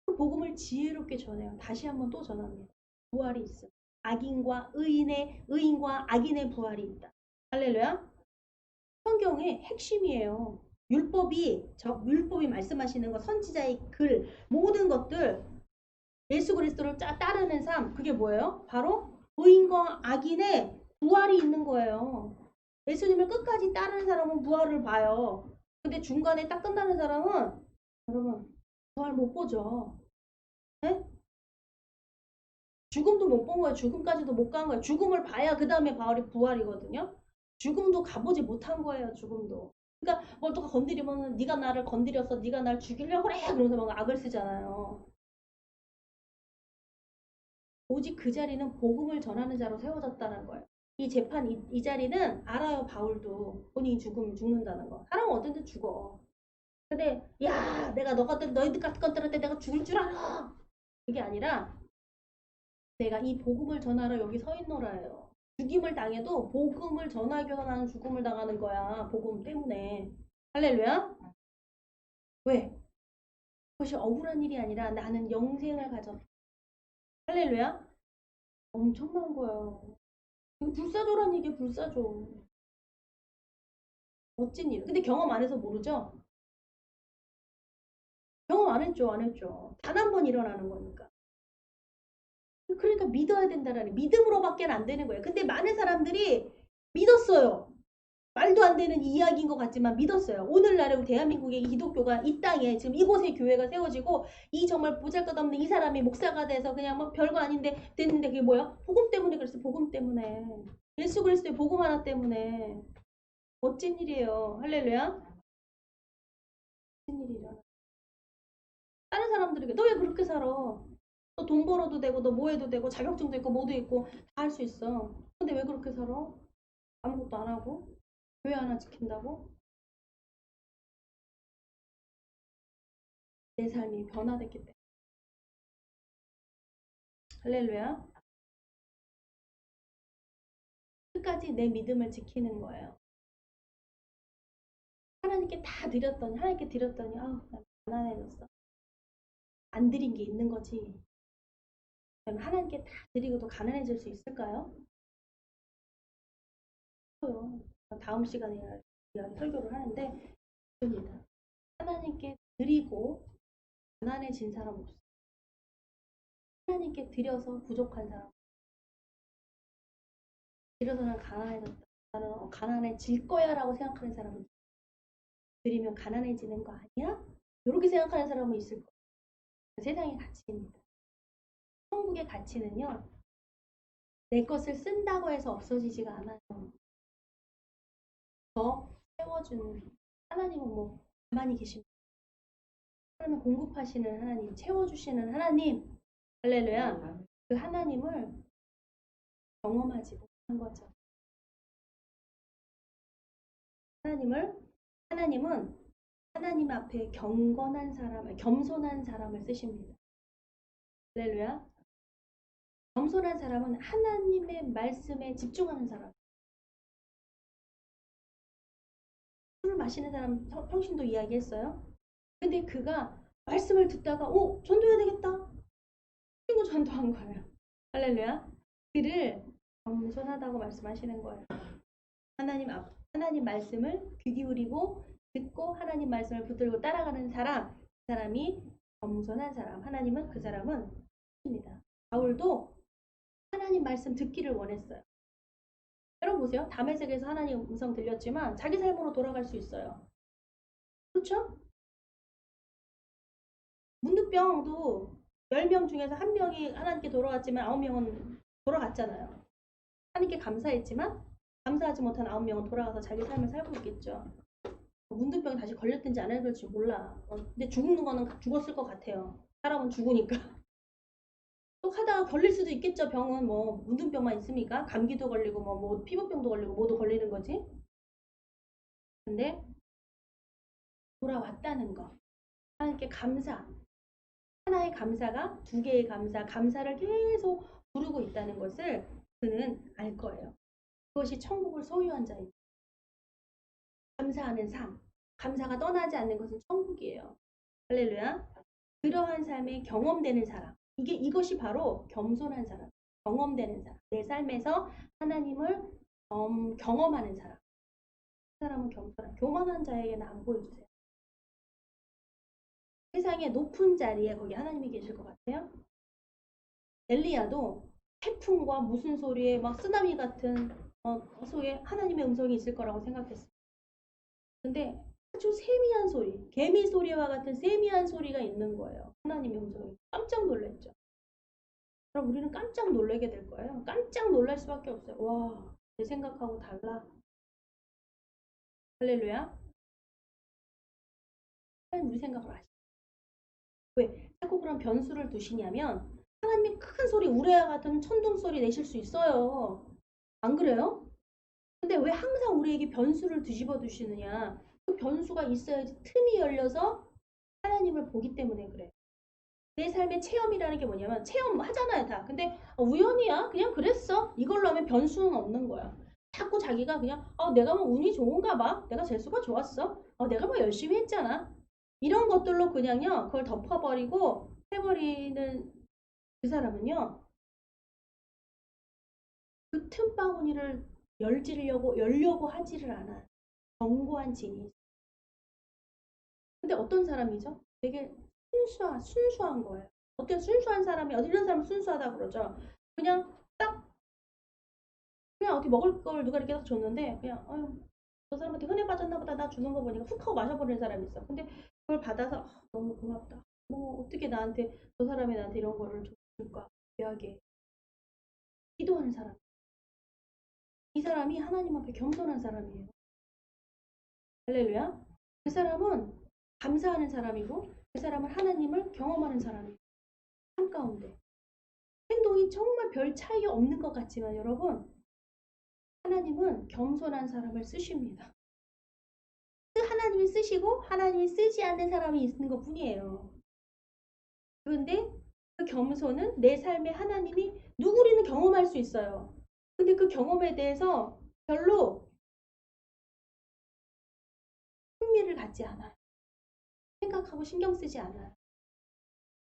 그 복음을 지혜롭게 전해요. 다시 한번 또 전합니다. 부활이 있어. 의인과 악인의 부활이 있다. 할렐루야. 성경의 핵심이에요. 율법이 말씀하시는 것, 선지자의 글, 모든 것들, 예수 그리스도를 따르는 삶, 그게 뭐예요? 바로 의인과 악인의 부활이 있는 거예요. 예수님을 끝까지 따르는 사람은 부활을 봐요. 근데 중간에 딱 끝나는 사람은, 여러분, 부활 못 보죠. 네? 죽음도 못 본 거예요. 죽음까지도 못 간 거예요. 죽음을 봐야 그 다음에 부활이거든요. 죽음도 가보지 못한 거예요. 죽음도. 그러니까 뭘 또 건드리면 네가 나를 건드렸어. 네가 날 죽이려고 그래. 그러면서 막 악을 쓰잖아요. 오직 그 자리는 복음을 전하는 자로 세워졌다는 거예요. 이 재판 이 자리는 알아요. 바울도 본인이 죽는다는 거. 사람은 언제든 죽어. 근데 야 내가 너희들 같은 것들한테 내가 죽을 줄 알아. 그게 아니라 내가 이 복음을 전하러 여기 서 있노라예요. 죽임을 당해도 복음을 전하기 위해서 나는 죽음을 당하는 거야. 복음 때문에. 할렐루야? 왜? 그것이 억울한 일이 아니라 나는 영생을 가졌다. 할렐루야? 엄청난 거예요. 이거 불사조란 얘기야, 불사조. 멋진 일. 근데 경험 안 해서 모르죠? 경험 안 했죠, 안 했죠. 단 한 번 일어나는 거니까. 그러니까 믿어야 된다라는 믿음으로밖에 안 되는 거예요. 근데 많은 사람들이 믿었어요. 말도 안 되는 이야기인 것 같지만 믿었어요. 오늘날에 우리 대한민국의 기독교가 이 땅에 지금 이곳에 교회가 세워지고 이 정말 보잘것없는 이 사람이 목사가 돼서 그냥 뭐 별거 아닌데 됐는데 그게 뭐야? 복음 때문에 그랬어. 복음 때문에. 예수 그리스도의 복음 하나 때문에. 멋진 일이에요. 할렐루야. 멋진 일이라. 다른 사람들에게 너 왜 그렇게 살아? 너 돈 벌어도 되고 너 뭐 해도 되고 자격증도 있고 뭐도 있고 다 할 수 있어. 근데 왜 그렇게 살아? 아무것도 안 하고 교회 하나 지킨다고? 내 삶이 변화됐기 때문에. 할렐루야. 끝까지 내 믿음을 지키는 거예요. 하나님께 다 드렸더니 하나님께 드렸더니 아우 나 가난해졌어. 안 드린 게 있는 거지. 그럼 하나님께 다 드리고도 가난해질 수 있을까요? 없어요. 다음 시간에 설교를 하는데 있습니다. 하나님께 드리고 가난해진 사람 없어. 하나님께 드려서 부족한 사람. 드려서 난 가난해졌다. 나는 가난해질 거야 라고 생각하는 사람은 드리면 가난해지는 거 아니야? 이렇게 생각하는 사람은 있을 거예요. 세상의 가치입니다. 천국의 가치는요. 내 것을 쓴다고 해서 없어지지가 않아요. 더 채워주는 하나님은 뭐 가만히 계십니다. 하나님 공급하시는 하나님, 채워주시는 하나님, 할렐루야. 그 하나님을 경험하지 못한 거죠. 하나님은 하나님 앞에 경건한 사람을, 겸손한 사람을 쓰십니다. 할렐루야. 겸손한 사람은 하나님의 말씀에 집중하는 사람. 술을 마시는 사람 평신도 이야기했어요. 근데 그가 말씀을 듣다가 전도해야 되겠다. 친구 전도한 거예요. 할렐루야. 그를 겸손하다고 말씀하시는 거예요. 하나님 말씀을 귀 기울이고 듣고 하나님 말씀을 붙들고 따라가는 사람, 그 사람이 겸손한 사람. 하나님은 그 사람은 입니다. 바울도 하나님 말씀 듣기를 원했어요. 여러분 보세요. 다메섹에서 하나님 음성 들렸지만 자기 삶으로 돌아갈 수 있어요. 그렇죠? 문득병도 10명 중에서 1명이 하나님께 돌아왔지만 9명은 돌아갔잖아요. 하나님께 감사했지만 감사하지 못한 9명은 돌아가서 자기 삶을 살고 있겠죠. 문득병이 다시 걸렸든지 안 걸릴지 몰라. 근데 죽는 거는 죽었을 것 같아요. 사람은 죽으니까. 또 하다가 걸릴 수도 있겠죠. 병은 뭐 문둥병만 있습니까? 감기도 걸리고 뭐 피부병도 걸리고 뭐도 걸리는 거지. 근데 돌아왔다는 거. 하나님께 감사. 하나의 감사가 두 개의 감사를 계속 부르고 있다는 것을 그는 알 거예요. 그것이 천국을 소유한 자입니다. 감사하는 삶. 감사가 떠나지 않는 것은 천국이에요. 할렐루야. 그러한 삶에 경험되는 사람. 이것이 바로 겸손한 사람. 경험되는 사람. 내 삶에서 하나님을 경험하는 사람. 그 사람은 겸손한. 교만한 자에게는 안 보여주세요. 세상의 높은 자리에 거기 하나님이 계실 것 같아요. 엘리야도 태풍과 무슨 소리에 막 쓰나미 같은 속에 하나님의 음성이 있을 거라고 생각했어요. 근데 아주 세미한 소리, 개미 소리와 같은 세미한 소리가 있는 거예요. 하나님의 음성이. 깜짝 놀랐죠. 그럼 우리는 깜짝 놀라게 될 거예요. 깜짝 놀랄 수밖에 없어요. 와, 내 생각하고 달라. 할렐루야. 하나님 우리 생각을 아시죠? 왜? 자꾸 그런 변수를 두시냐면 하나님이 큰 소리, 우레와 같은 천둥 소리 내실 수 있어요. 안 그래요? 근데 왜 항상 우리에게 변수를 뒤집어 두시느냐? 그 변수가 있어야지 틈이 열려서 하나님을 보기 때문에 그래. 내 삶의 체험이라는 게 뭐냐면 체험하잖아요 다. 근데 우연이야. 그냥 그랬어. 이걸로 하면 변수는 없는 거야. 자꾸 자기가 그냥 내가 뭐 운이 좋은가 봐. 내가 재수가 좋았어. 내가 뭐 열심히 했잖아. 이런 것들로 그냥요. 그걸 덮어버리고 해버리는 그 사람은요. 그 틈바구니를 열려고 하지를 않아. 견고한 진이. 근데 어떤 사람이죠? 되게 순수한 거예요. 어떤 순수한 사람이, 이런 사람은 순수하다 그러죠. 그냥 딱, 그냥 어떻게 먹을 걸 누가 이렇게 딱 줬는데, 그냥, 저 사람한테 흔해 빠졌나 보다. 나 주는 거 보니까 훅 하고 마셔버리는 사람이 있어. 근데 그걸 받아서, 너무 고맙다. 뭐, 어떻게 저 사람이 나한테 이런 거를 줄까? 귀하게. 기도하는 사람. 이 사람이 하나님 앞에 겸손한 사람이에요. 할렐루야. 그 사람은 감사하는 사람이고, 그 사람은 하나님을 경험하는 사람이에요. 삶 가운데. 행동이 정말 별 차이 없는 것 같지만 여러분, 하나님은 겸손한 사람을 쓰십니다. 하나님이 쓰시고 하나님이 쓰지 않는 사람이 있는 것 뿐이에요. 그런데 그 겸손은 내 삶에 하나님이 누구리는 경험할 수 있어요. 근데 그 경험에 대해서 별로 흥미를 갖지 않아요. 생각하고 신경 쓰지 않아요.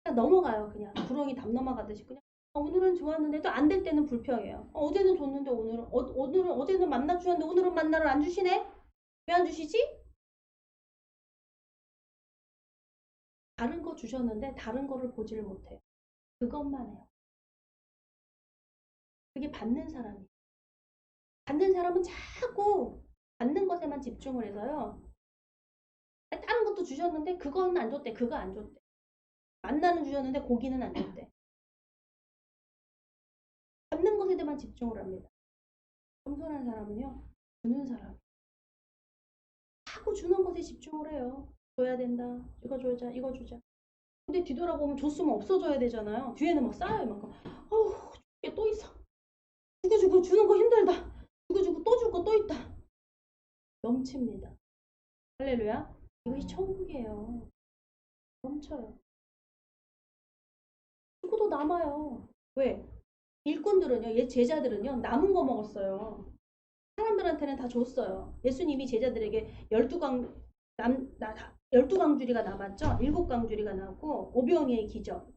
그냥 넘어가요. 그냥 구렁이 담 넘어가듯이 그냥 오늘은 좋았는데 또 안 될 때는 불평해요. 어제는 줬는데 오늘은 어제는 만나 주셨는데 오늘은 만나를 안 주시네? 왜 안 주시지? 다른 거 주셨는데 다른 거를 보지를 못해요. 그것만 해요. 그게 받는 사람이에요. 받는 사람은 자꾸 받는 것에만 집중을 해서요. 다른 것도 주셨는데 그거는 안 줬대. 그거 안 줬대. 만나는 주셨는데 고기는 안 줬대. 받는 것에 대해만 집중을 합니다. 겸손한 사람은요. 주는 사람. 자꾸 주는 것에 집중을 해요. 줘야 된다. 이거 주자. 이거 주자. 근데 뒤돌아보면 줬으면 없어져야 되잖아요. 뒤에는 막 쌓여요. 막. 어우, 이게 또 있어. 주고 주는 거 힘들다. 주고 또 줄 거 또 있다. 넘칩니다. 할렐루야. 이것이 천국이에요. 넘쳐요. 주고도 남아요. 왜? 일꾼들은요, 제자들은요, 남은 거 먹었어요. 사람들한테는 다 줬어요. 예수님이 제자들에게 12강주리가 남았죠? 7강주리가 남고, 오병이의 기적.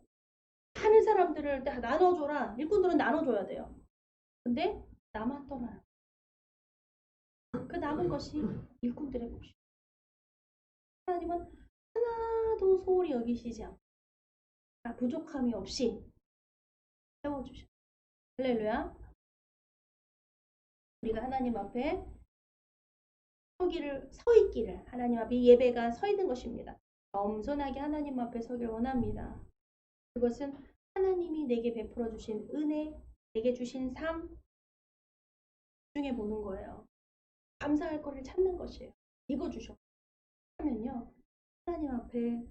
하는 사람들을 다 나눠줘라. 일꾼들은 나눠줘야 돼요. 근데 남았더라. 그 남은 것이 일꾼들의 몫이에요. 하나님은 하나도 소홀히 여기시지 않고 부족함이 없이 세워주셔. 할렐루야. 우리가 하나님 앞에 서 있기를, 하나님 앞에 예배가 서 있는 것입니다. 겸손하게 하나님 앞에 서길 원합니다. 그것은 하나님이 내게 베풀어 주신 은혜, 내게 주신 삶 중에 보는 거예요. 감사할 거를 찾는 것이에요. 이거 주셔. 하면요. 하나님 앞에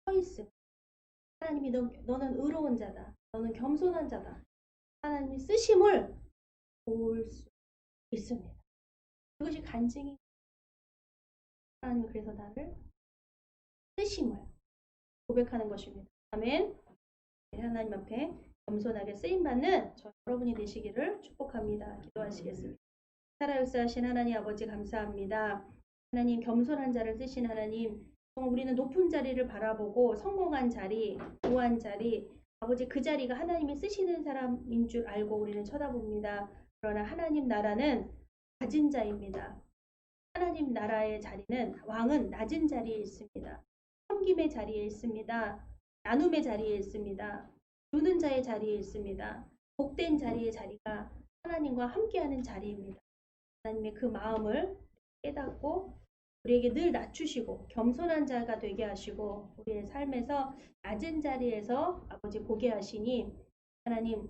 서 있음. 하나님이 너는 의로운 자다. 너는 겸손한 자다. 하나님이 쓰심을 볼 수 있습니다. 그것이 간증이. 하나님이 그래서 나를 쓰심을 고백하는 것입니다. 아멘. 하나님 앞에 겸손하게 쓰임받는 여러분이 되시기를 축복합니다. 기도하시겠습니다. 살아역사하신 하나님 아버지 감사합니다. 하나님 겸손한 자를 쓰신 하나님, 우리는 높은 자리를 바라보고 성공한 자리, 고한 자리, 아버지 그 자리가 하나님이 쓰시는 사람인 줄 알고 우리는 쳐다봅니다. 그러나 하나님 나라는 가진 자입니다. 하나님 나라의 자리는, 왕은 낮은 자리에 있습니다. 섬김의 자리에 있습니다. 나눔의 자리에 있습니다. 주는 자의 자리에 있습니다. 복된 자리의 자리가 하나님과 함께하는 자리입니다. 하나님의 그 마음을 깨닫고 우리에게 늘 낮추시고 겸손한 자가 되게 하시고 우리의 삶에서 낮은 자리에서 아버지 보게 하시니 하나님,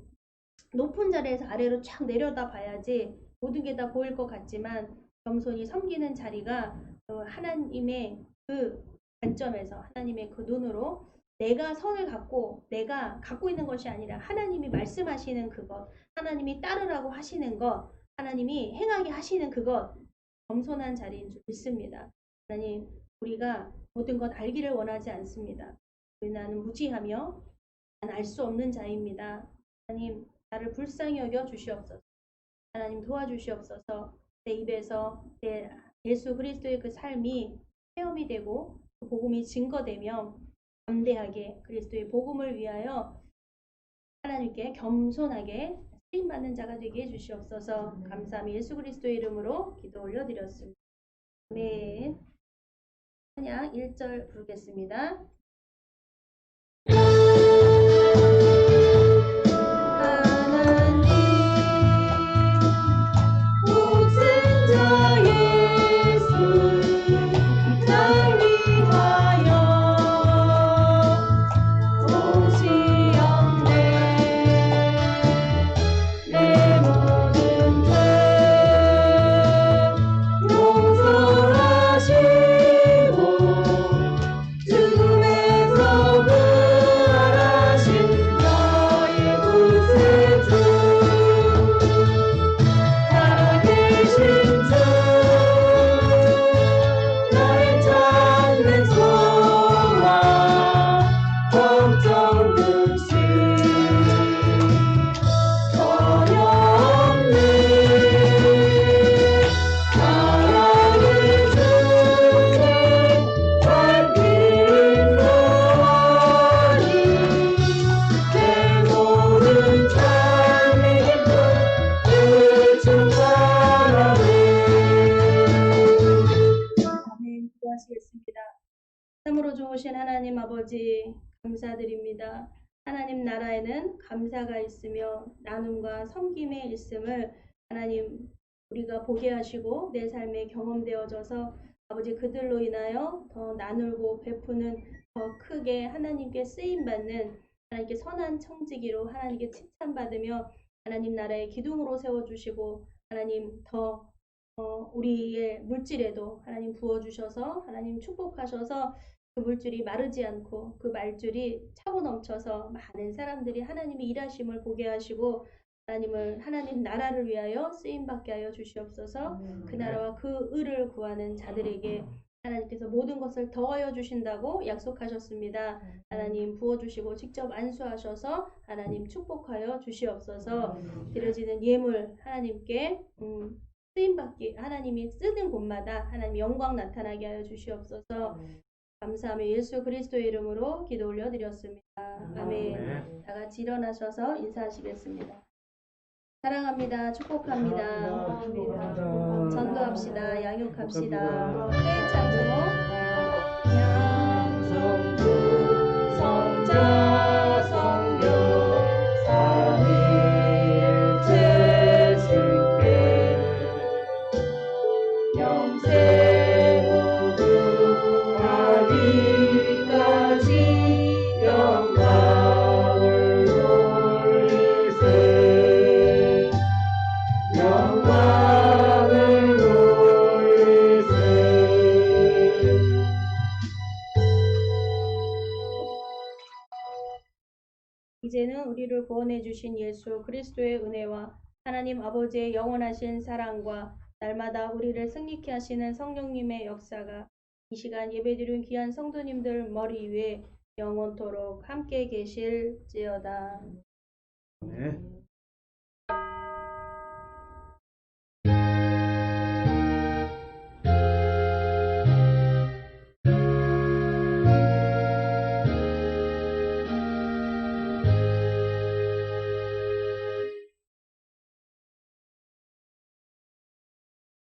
높은 자리에서 아래로 쫙 내려다 봐야지 모든 게 다 보일 것 같지만 겸손히 섬기는 자리가 하나님의 그 관점에서 하나님의 그 눈으로 내가 선을 갖고 내가 갖고 있는 것이 아니라 하나님이 말씀하시는 그것, 하나님이 따르라고 하시는 것, 하나님이 행하게 하시는 그것, 겸손한 자리인 줄 믿습니다. 하나님, 우리가 모든 것 알기를 원하지 않습니다. 나는 무지하며 난 알 수 없는 자입니다. 하나님, 나를 불쌍히 여겨 주시옵소서. 하나님 도와주시옵소서. 내 입에서 내 예수 그리스도의 그 삶이 체험이 되고 그 복음이 증거되며 담대하게 그리스도의 복음을 위하여 하나님께 겸손하게 쓰임받는 자가 되게 해주시옵소서. 감사함이 예수 그리스도의 이름으로 기도 올려드렸습니다. 아멘. 찬양 1절 부르겠습니다. 참으로 좋으신 하나님 아버지 감사드립니다. 하나님 나라에는 감사가 있으며 나눔과 섬김의 있음을 하나님 우리가 보게 하시고 내 삶에 경험되어져서 아버지 그들로 인하여 더 나누고 베푸는 더 크게 하나님께 쓰임받는 하나님께 선한 청지기로 하나님께 칭찬받으며 하나님 나라의 기둥으로 세워주시고 하나님 더 우리의 물질에도 하나님 부어주셔서 하나님 축복하셔서 그 물줄이 마르지 않고 그 말줄이 차고 넘쳐서 많은 사람들이 하나님의 일하심을 보게 하시고 하나님 나라를 위하여 쓰임받게 하여 주시옵소서. 그 나라와 그 의를 구하는 자들에게 하나님께서 모든 것을 더하여 주신다고 약속하셨습니다. 하나님 부어주시고 직접 안수하셔서 하나님 축복하여 주시옵소서. 드려지는 예물 하나님께 쓰임받기 하나님이 쓰는 곳마다 하나님 영광 나타나게 하여 주시옵소서. 감사하며 예수 그리스도의 이름으로 기도 올려드렸습니다. 아멘. 다 같이 일어나셔서 인사하시겠습니다. 사랑합니다. 축복합니다. 전도합시다. 양육합시다. 네, 찬송. 양성주 성자 성교 삼일체 신께 영생 이제는 우리를 구원해 주신 예수 그리스도의 은혜와 하나님 아버지의 영원하신 사랑과 날마다 우리를 승리케 하시는 성령님의 역사가 이 시간 예배드린 귀한 성도님들 머리 위에 영원토록 함께 계실지어다. 네.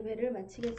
예배를 마치겠습니다.